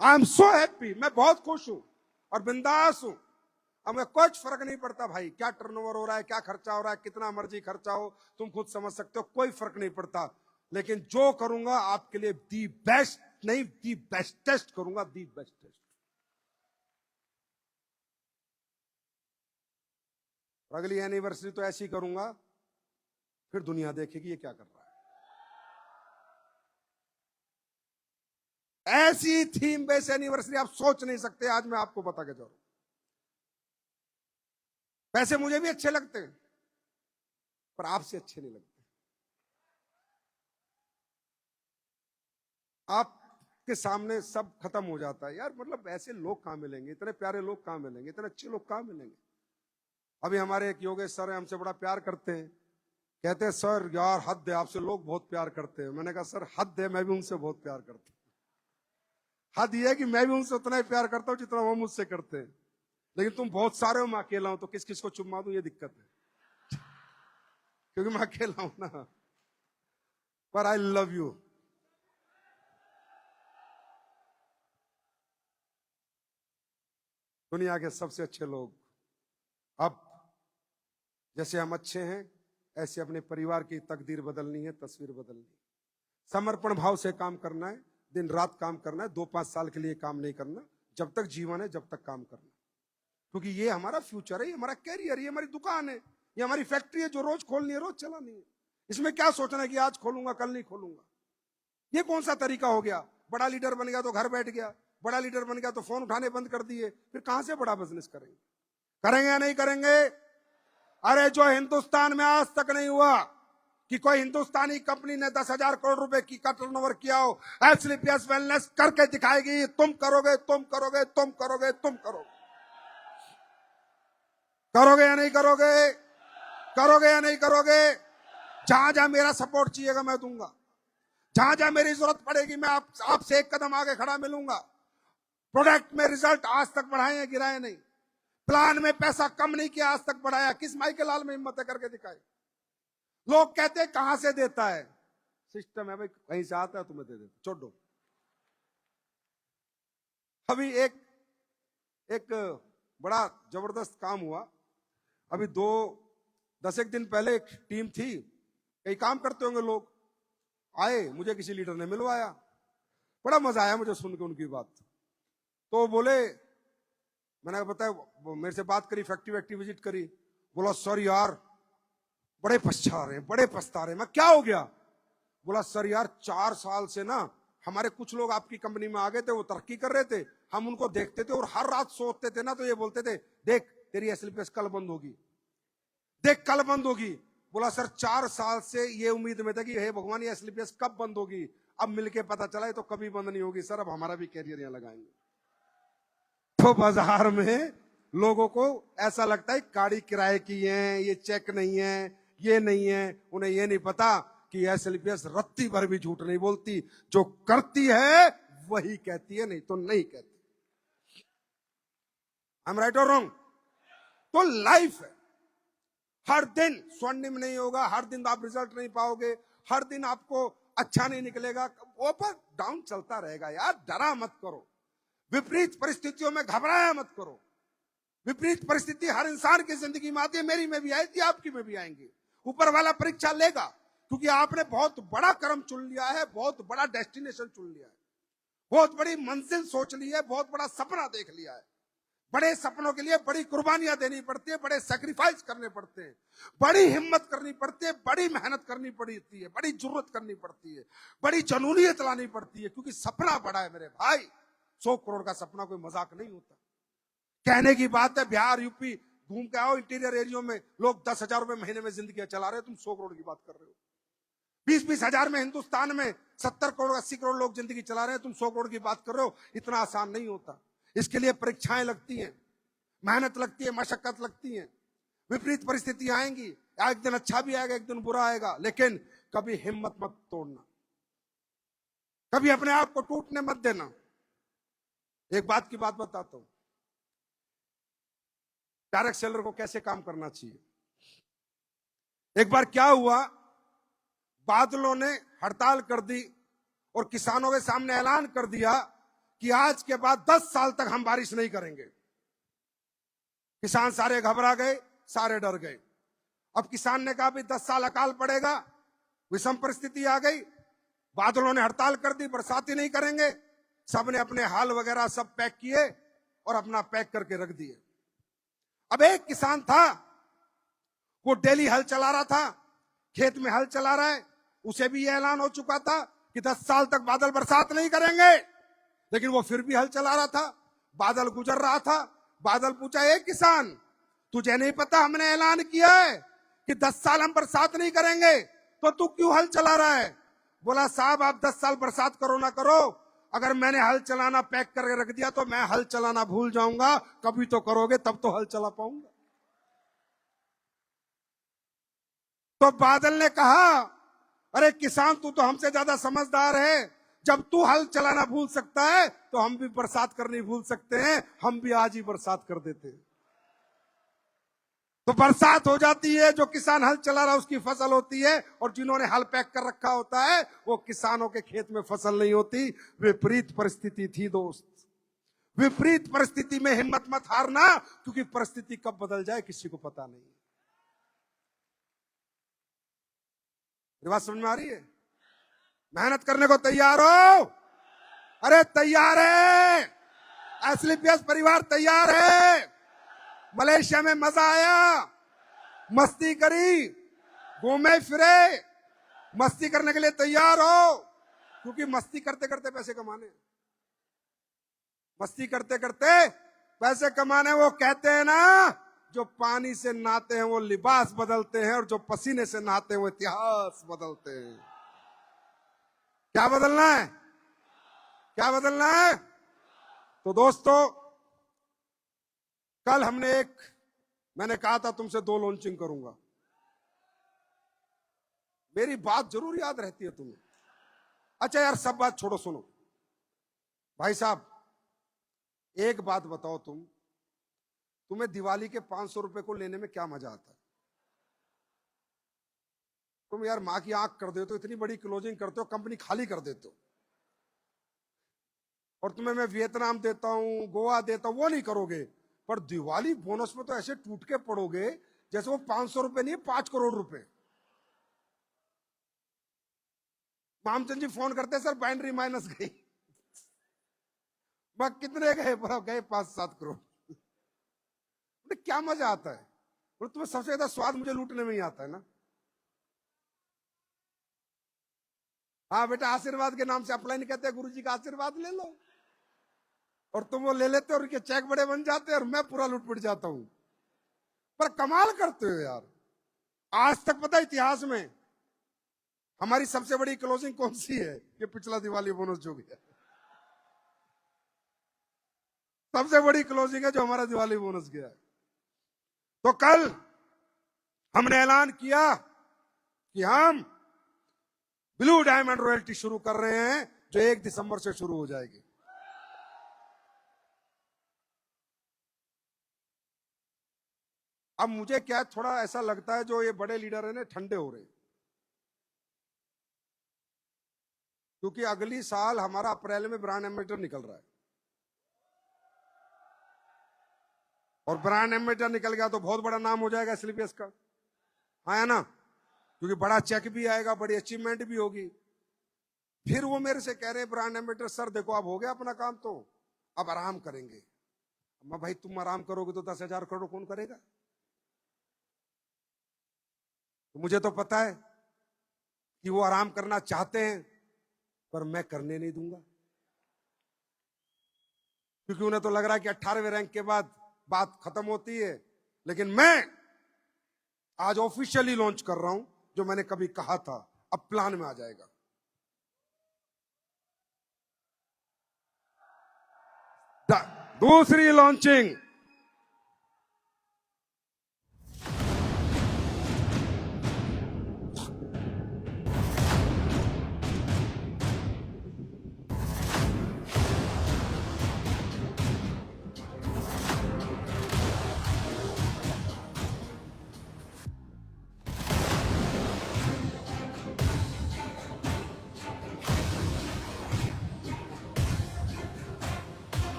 [SPEAKER 4] आई एम सो हैप्पी, मैं बहुत खुश हूं और बिंदास हूं। हमें कुछ फर्क नहीं पड़ता भाई क्या टर्नओवर हो रहा है, क्या खर्चा हो रहा है, कितना मर्जी खर्चा हो, तुम खुद समझ सकते हो, कोई फर्क नहीं पड़ता। लेकिन जो करूंगा आपके लिए दी बेस्ट नहीं, दी बेस्टेस्ट करूंगा, दी बेस्टेस्ट। अगली एनिवर्सरी तो ऐसी करूंगा, फिर दुनिया देखेगी ये क्या कर रहा है। ऐसी थीम बेस्ड एनिवर्सरी आप सोच नहीं सकते। आज मैं आपको बता के जा रहा हूं। वैसे मुझे भी अच्छे लगते हैं पर आपसे अच्छे नहीं लगते। आपके सामने सब खत्म हो जाता है यार। मतलब ऐसे लोग कहां मिलेंगे, इतने प्यारे लोग कहां मिलेंगे, इतने अच्छे लोग कहां मिलेंगे। अभी हमारे एक योगेश सर है, हमसे बड़ा प्यार करते हैं। कहते हैं सर यार हद है, आपसे लोग बहुत प्यार करते हैं। मैंने कहा सर हद है, मैं भी उनसे बहुत प्यार करता हूं। हद यह है कि मैं भी उनसे उतना ही प्यार करता हूं जितना वो मुझसे करते हैं। लेकिन तुम बहुत सारे हो, मैं अकेला हूं, तो किस किस को चुम्मा दूं ये दिक्कत है। क्योंकि मैं अकेला हूं ना। पर आई लव यू। दुनिया के सबसे अच्छे लोग। अब जैसे हम अच्छे हैं ऐसे अपने परिवार की तकदीर बदलनी है, तस्वीर बदलनी है। समर्पण भाव से काम करना है, दिन रात काम करना है। 2-5 साल के लिए काम नहीं करना, जब तक जीवन है जब तक काम करना। क्योंकि ये हमारा फ्यूचर है, ये हमारा कैरियर, ये हमारी दुकान है, ये हमारी फैक्ट्री है जो रोज खोलनी है, रोज चलानी है। इसमें क्या सोचना है कि आज खोलूंगा कल नहीं खोलूंगा। ये कौन सा तरीका हो गया? बड़ा लीडर बन गया तो घर बैठ गया, बड़ा लीडर बन गया तो फोन उठाने बंद कर दिए, फिर कहां से बड़ा बिजनेस करेंगे? करेंगे या नहीं करेंगे? अरे जो हिंदुस्तान में आज तक नहीं हुआ कि कोई हिंदुस्तानी कंपनी ने 10,000 करोड़ रुपए की का टर्नओवर किया हो, एसलीपीएस वेलनेस करके दिखाएगी। तुम करोगे, तुम करोगे, तुम करोगे, तुम करोगे। करोगे या नहीं करोगे? करोगे या नहीं करोगे? जहां जहां मेरा सपोर्ट चाहिएगा मैं दूंगा, जहां जहां मेरी जरूरत पड़ेगी मैं आपसे एक कदम आगे खड़ा मिलूंगा। प्रोडक्ट में रिजल्ट आज तक बढ़ाए हैं, गिराए नहीं। प्लान में पैसा कम नहीं किया, आज तक बढ़ाया। किस माइकल लाल में हिम्मत है करके दिखाई। लोग कहते हैं कहां से देता है? सिस्टम है भाई, कहीं से आता है तुम्हें दे देता, छोड़ दो। अभी एक बड़ा जबरदस्त काम हुआ। अभी 10 दिन पहले एक टीम थी, कई काम करते होंगे लोग, आए, मुझे किसी लीडर ने मिलवाया। बड़ा मजा आया मुझे सुन के उनकी बात। तो बोले, मैंने बताया, मेरे से बात करी, फैक्ट्री विजिट करी। बोला सर यार बड़े पछता रहे, बड़े पछता रहे। मैं क्या हो गया? बोला सर यार 4 साल से ना हमारे कुछ लोग आपकी कंपनी में आ गए थे, वो तरक्की कर रहे थे, हम उनको देखते थे और हर रात सोते थे ना तो ये बोलते थे देख तेरी एसलीपीएस कल बंद होगी, देख कल बंद होगी। बोला सर 4 साल से ये उम्मीद में था कि हे भगवान ये एसलीपीएस कब बंद होगी, अब मिलके पता चला है तो कभी बंद नहीं होगी सर, अब हमारा भी कैरियर यहां लगाएंगे। तो बाजार में लोगों को ऐसा लगता है गाड़ी किराए की है, ये चेक नहीं है, ये नहीं है। उन्हें ये नहीं पता कि एसलीपीएस रत्ती भर भी झूठ नहीं बोलती, जो करती है वही कहती है, नहीं तो नहीं कहती। आई एम राइट और रॉन्ग? तो लाइफ है, हर दिन स्वर्णिम नहीं होगा, हर दिन आप रिजल्ट नहीं पाओगे, हर दिन आपको अच्छा नहीं निकलेगा, ऊपर डाउन चलता रहेगा। यार डरा मत करो, विपरीत परिस्थितियों में घबराया मत करो। विपरीत परिस्थिति हर इंसान की जिंदगी में आती है, मेरी में भी आई थी, आपकी में भी आएंगी। ऊपर वाला परीक्षा लेगा, क्योंकि आपने बहुत बड़ा कर्म चुन लिया है, बहुत बड़ा डेस्टिनेशन चुन लिया है, बहुत बड़ी मंजिल सोच ली है, बहुत बड़ा सपना देख लिया है। बड़े सपनों के लिए बड़ी कुर्बानियां देनी पड़ती है, बड़े सैक्रिफाइस करने पड़ते हैं, बड़ी हिम्मत करनी पड़ती है, बड़ी मेहनत करनी पड़ती है, बड़ी जरूरत करनी पड़ती है, बड़ी जनूनियत लानी पड़ती है, क्योंकि सपना बड़ा है मेरे भाई। 100 करोड़ का सपना कोई मजाक नहीं होता। कहने की बात है, बिहार यूपी घूम के आओ, इंटीरियर एरिया में लोग 10,000 रुपए महीने में जिंदगी चला रहे हो, तुम 100 करोड़ की बात कर रहे हो। 20-20 हजार में हिंदुस्तान में 70 करोड़ 80 करोड़ लोग जिंदगी चला रहे हैं, तुम 100 करोड़ की बात कर रहे हो। इतना आसान नहीं होता, इसके लिए परीक्षाएं लगती हैं, मेहनत लगती है, मशक्कत लगती है, विपरीत परिस्थितियां आएंगी, एक दिन अच्छा भी आएगा, एक दिन बुरा आएगा, लेकिन कभी हिम्मत मत तोड़ना, कभी अपने आप को टूटने मत देना। एक बात की बात बताता हूं, डायरेक्ट सेलर को कैसे काम करना चाहिए। एक बार क्या हुआ, बादलों ने हड़ताल कर दी और किसानों के सामने ऐलान कर दिया कि आज के बाद 10 साल तक हम बारिश नहीं करेंगे। किसान सारे घबरा गए, सारे डर गए। अब किसान ने कहा भी 10 साल अकाल पड़ेगा, विषम परिस्थिति आ गई, बादलों ने हड़ताल कर दी, बरसात ही नहीं करेंगे। सबने अपने हाल वगैरह सब पैक किए और अपना पैक करके रख दिए। अब एक किसान था, वो डेली हल चला रहा था, खेत में हल चला रहा है, उसे भी यह ऐलान हो चुका था कि 10 साल तक बादल बरसात नहीं करेंगे, लेकिन वो फिर भी हल चला रहा था। बादल गुजर रहा था, बादल पूछा, एक किसान तुझे नहीं पता हमने ऐलान किया है कि 10 साल हम बरसात नहीं करेंगे, तो तू क्यों हल चला रहा है? बोला साहब आप 10 साल बरसात करो ना करो, अगर मैंने हल चलाना पैक करके रख दिया तो मैं हल चलाना भूल जाऊंगा, कभी तो करोगे तब तो हल चला पाऊंगा। तो बादल ने कहा, अरे किसान तू तो हमसे ज्यादा समझदार है, जब तू हल चलाना भूल सकता है तो हम भी बरसात करनी भूल सकते हैं, हम भी आज ही बरसात कर देते हैं। तो बरसात हो जाती है, जो किसान हल चला रहा है उसकी फसल होती है, और जिन्होंने हल पैक कर रखा होता है वो किसानों के खेत में फसल नहीं होती। विपरीत परिस्थिति थी दोस्त, विपरीत परिस्थिति में हिम्मत मत हारना, क्योंकि परिस्थिति कब बदल जाए किसी को पता नहीं। बात समझ में आ रही है? मेहनत करने को तैयार हो? अरे तैयार है, एसलीपीएस परिवार तैयार है। मलेशिया में मजा आया, मस्ती करी, घूमे फिरे, मस्ती करने के लिए तैयार हो? क्योंकि मस्ती करते करते पैसे कमाने, मस्ती करते करते पैसे कमाने। वो कहते हैं ना, जो पानी से नहाते हैं वो लिबास बदलते हैं, और जो पसीने से नहाते हैं वो इतिहास बदलते हैं। क्या बदलना है? क्या बदलना है? तो दोस्तों, कल मैंने कहा था तुमसे 2 लॉन्चिंग करूंगा। मेरी बात जरूर याद रहती है तुम्हें। अच्छा यार, सब बात छोड़ो, सुनो भाई साहब, एक बात बताओ, तुम्हें दिवाली के 500 रुपए को लेने में क्या मजा आता है? तुम यार मां की आंख कर देते हो, इतनी बड़ी क्लोजिंग करते हो, कंपनी खाली कर देते हो, और तुम्हें मैं वियतनाम देता हूं, गोवा देता हूं, वो नहीं करोगे। पर दिवाली बोनस में तो ऐसे टूट के पड़ोगे जैसे वो 500 रुपए नहीं है, 5 करोड़ रुपए। मामचंद जी फोन करते, सर बाइनरी माइनस गई। मैं कितने गए? गए 5-7 करोड़। क्या मजा आता है? और तुम्हें सबसे ज्यादा स्वाद मुझे लूटने में ही आता है ना। हाँ बेटा, आशीर्वाद के नाम से अपलाइन कहते हैं, गुरुजी का आशीर्वाद ले लो, और तुम वो ले लेते हो, और उनके चेक बड़े बन जाते हैं, और मैं पूरा लूट पिट जाता हूं। पर कमाल करते हो यार। आज तक पता है इतिहास में हमारी सबसे बड़ी क्लोजिंग कौन सी है? ये पिछला दिवाली बोनस जो गया, सबसे बड़ी क्लोजिंग है जो हमारा दिवाली बोनस गया है। तो कल हमने ऐलान किया कि हम ब्लू डायमंड रॉयल्टी शुरू कर रहे हैं, जो 1 दिसंबर से शुरू हो जाएगी। अब मुझे क्या थोड़ा ऐसा लगता है, जो ये बड़े लीडर हैं ना, ठंडे हो रहे, क्योंकि अगली साल हमारा अप्रैल में ब्रांड एम्बेसडर निकल रहा है, और ब्रांड एम्बेसडर निकल गया तो बहुत बड़ा नाम हो जाएगा एसएलपीएस का, है ना, क्योंकि बड़ा चेक भी आएगा, बड़ी अचीवमेंट भी होगी। फिर वो मेरे से कह रहे हैं ब्रांड एम्बेसडर, सर देखो अब हो गया अपना काम, तो अब आराम करेंगे। मैं, भाई तुम आराम करोगे तो 10,000 करोड़ कौन करेगा? तो मुझे तो पता है कि वो आराम करना चाहते हैं, पर मैं करने नहीं दूंगा, क्योंकि उन्हें तो लग रहा है कि 18वें रैंक के बाद बात खत्म होती है। लेकिन मैं आज ऑफिशियली लॉन्च कर रहा हूं, जो मैंने कभी कहा था, अब प्लान में आ जाएगा। दूसरी launching,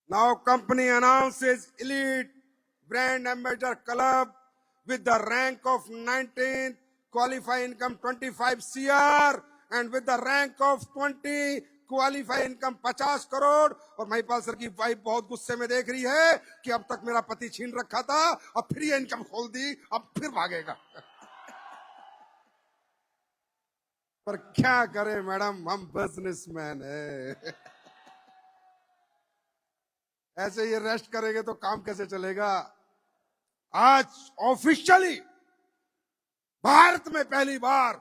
[SPEAKER 4] now company announces elite brand ambassador club with the rank of 19th, qualify income 25 CR, and with the rank of 20, qualify income 50 crore. और महिपाल सर की वाइफ बहुत गुस्से में देख रही है कि अब तक मेरा पति छीन रखा था, अब फिर ये इनकम खोल दी, अब फिर भागेगा। पर क्या करें मैडम, हम बिजनेसमैन है। ऐसे ये रेस्ट करेंगे तो काम कैसे चलेगा? आज ऑफिशियली भारत में पहली बार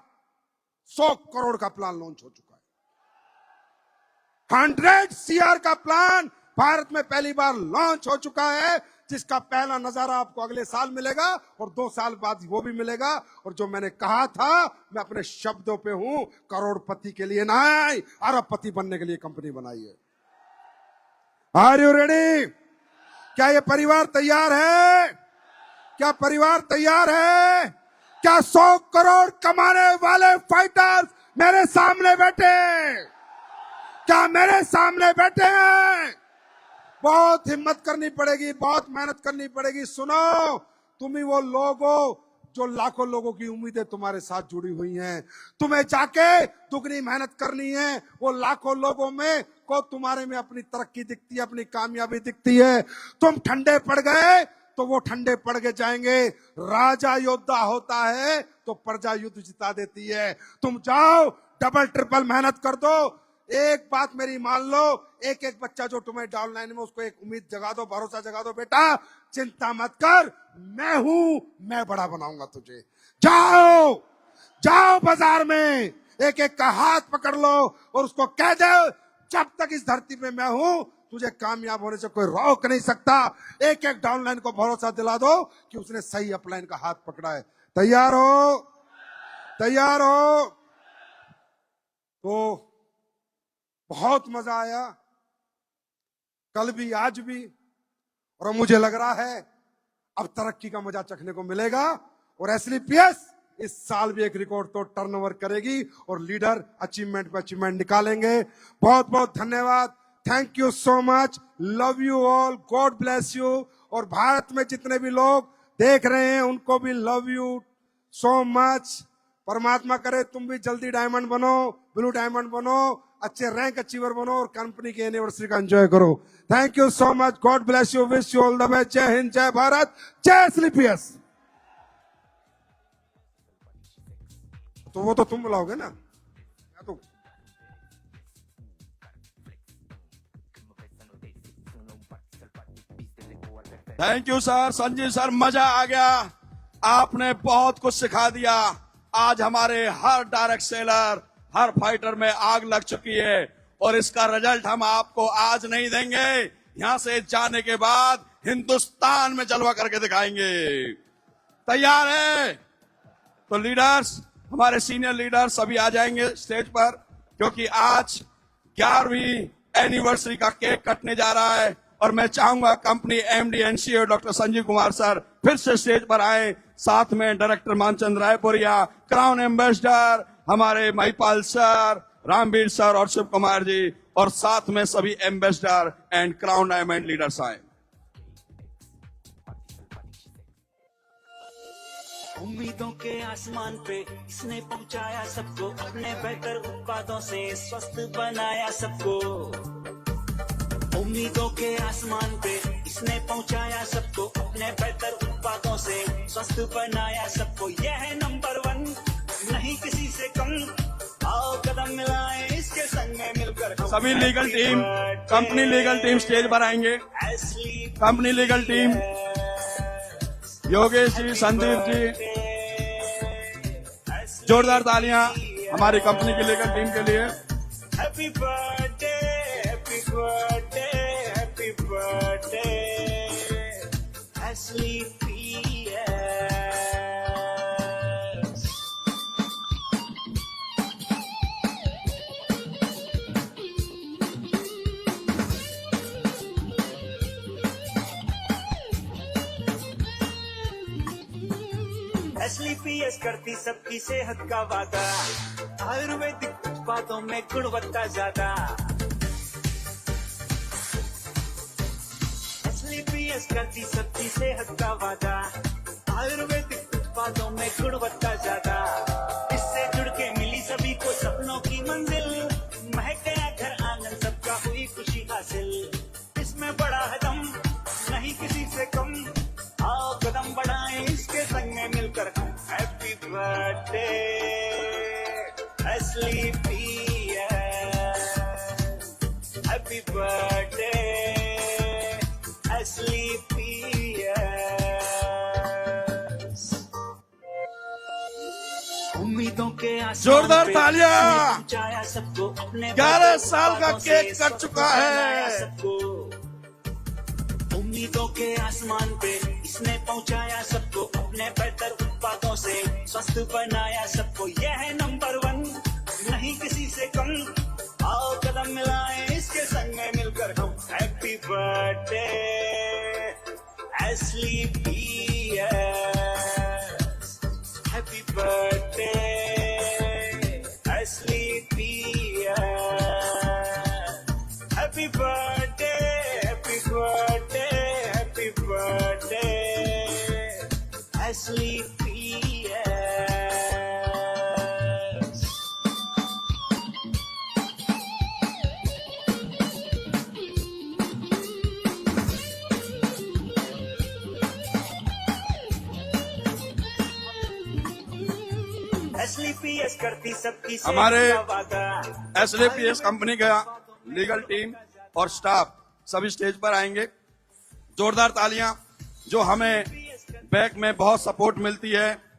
[SPEAKER 4] 100 करोड़ का प्लान लॉन्च हो चुका है। 100 CR का प्लान भारत में पहली बार लॉन्च हो चुका है, जिसका पहला नजारा आपको अगले साल मिलेगा, और 2 साल बाद वो भी मिलेगा। और जो मैंने कहा था, मैं अपने शब्दों पे हूं, करोड़पति के लिए नहीं, अरबपति बनने के लिए कंपनी बनाई है। Are you ready? क्या ये परिवार तैयार है? क्या परिवार तैयार है? क्या 100 करोड़ कमाने वाले फाइटर्स मेरे सामने बैठे? क्या मेरे सामने बैठे हैं? बहुत हिम्मत करनी पड़ेगी, बहुत मेहनत करनी पड़ेगी। सुनो, तुम ही वो लोग हो जो लाखों लोगों की उम्मीदें तुम्हारे साथ जुड़ी हुई हैं। तुम्हें जाके दुगनी मेहनत करनी है। वो लाखों लोगों में को तुम्हारे में अपनी तरक्की दिखती है, अपनी कामयाबी दिखती है। तुम ठंडे पड़ गए तो वो ठंडे पड़ के जाएंगे। राजा योद्धा होता है तो प्रजा युद्ध जिता देती है। तुम जाओ, डबल ट्रिपल मेहनत कर दो। एक बात मेरी मान लो, एक एक बच्चा जो तुम्हें डाउनलाइन में, उसको एक उम्मीद जगा दो, भरोसा जगा दो। बेटा चिंता मत कर, मैं हूं, मैं बड़ा बनाऊंगा तुझे। जाओ जाओ बाजार में, एक एक का हाथ पकड़ लो और उसको कह दो, जब तक इस धरती पे मैं हूं तुझे कामयाब होने से कोई रोक नहीं सकता। एक एक डाउनलाइन को भरोसा दिला दो कि उसने सही अपलाइन का हाथ पकड़ा है। तैयार हो? तैयार हो? तो बहुत मजा आया, कल भी आज भी, और मुझे लग रहा है अब तरक्की का मजा चखने को मिलेगा। और एसलीपीएस इस साल भी एक रिकॉर्ड तो टर्नओवर करेगी और लीडर अचीवमेंट पे अचीवमेंट निकालेंगे। बहुत बहुत धन्यवाद। Thank you so much. Love you all. God bless you. और भारत में जितने भी लोग देख रहे हैं उनको भी लव यू सो मच। परमात्मा करे तुम भी जल्दी डायमंड बनो, ब्लू डायमंड बनो, अच्छे रैंक अचीवर बनो और कंपनी की एनिवर्सरी का एंजॉय करो। Thank you so much. God bless you. Wish you all the best. जय हिंद, जय भारत, जय एसलीपीएस। तो वो तो तुम बुलाओगे ना, मैं तो
[SPEAKER 1] thank you sir, Sanjeev sir, मजा आ गया। आपने बहुत कुछ सिखा दिया। आज हमारे हर डायरेक्ट सेलर, हर फाइटर में आग लग चुकी है और इसका रिजल्ट हम आपको आज नहीं देंगे, यहां से जाने के बाद हिंदुस्तान में जलवा करके दिखाएंगे। तैयार है? तो लीडर्स, हमारे सीनियर लीडर्स सभी आ जाएंगे स्टेज पर, क्योंकि आज 11वीं एनिवर्सरी का केक कटने जा रहा है। और मैं चाहूंगा company MD and CEO doctor Sanjeev Kumar sir फिर से स्टेज पर आए, साथ में director Manchand Raipuria, crown ambassador हमारे महिपाल सर, रामवीर सर और शिव कुमार जी, और साथ में सभी ambassador and crown diamond leaders आए।
[SPEAKER 2] उम्मीदों के आसमान पे इसने पहुंचाया सबको, अपने बेहतर उत्पादों से स्वस्थ बनाया सबको। उम्मीदों के आसमान पे इसने पहुंचाया सबको, अपने बेहतर उत्पादों से स्वस्थ बनाया सबको। यह है नंबर 1, नहीं किसी से कम। आओ कदम मिलाएं इसके संग में मिलकर।
[SPEAKER 1] सभी legal team, company legal team stage पर आएंगे। Company legal team, Yogesh ji, Sandeep ji, जोरदार तालियां हमारी कंपनी की लीगल टीम के लिए।
[SPEAKER 2] Happy birthday, happy birthday, happy birthday SLPS. SLPS करती सबकी सेहत का वादा, आयुर्वेदिक उत्पादों में गुणवत्ता ज्यादा। एसलीपीएस करती सबकी सेहत का वादा, आयुर्वेदिक उत्पादों में गुणवत्ता ज्यादा। इससे जुड़ के मिली सभी को सपनों की मंजिल, महक गया घर आंगन सबका हुई खुशी हासिल। इसमें बड़ा है दम, नहीं किसी से कम। आओ कदम बढ़ाएं इसके संग में मिलकर। Happy birthday SLPS, happy birthday SLPS. उम्मीदों के आसमान
[SPEAKER 1] जोरदार
[SPEAKER 2] पे
[SPEAKER 1] तालियां।
[SPEAKER 2] पहुंचाया सबको, अपने
[SPEAKER 1] 11 साल का
[SPEAKER 2] उत्पादों से
[SPEAKER 1] केक कट चुका है।
[SPEAKER 2] सबको। उम्मीदों के आसमान पे इसने पहुंचाया सबको, अपने बेहतर उत्पादों से स्वस्थ बनाया सबको। यह है नंबर 1, नहीं किसी से कम। आओ कदम मिलाएं इसके संग में मिलकर हम। Happy birthday SLPS, happy birthday SLPS, happy birthday, happy birthday, happy birthday SLPS. SLPS करती सबकी
[SPEAKER 1] हमारे
[SPEAKER 2] सेवा वादा।
[SPEAKER 1] SLPS कंपनी का लीगल टीम और स्टाफ सभी स्टेज पर आएंगे। जोरदार तालियां। जो हमें बैक में बहुत सपोर्ट मिलती है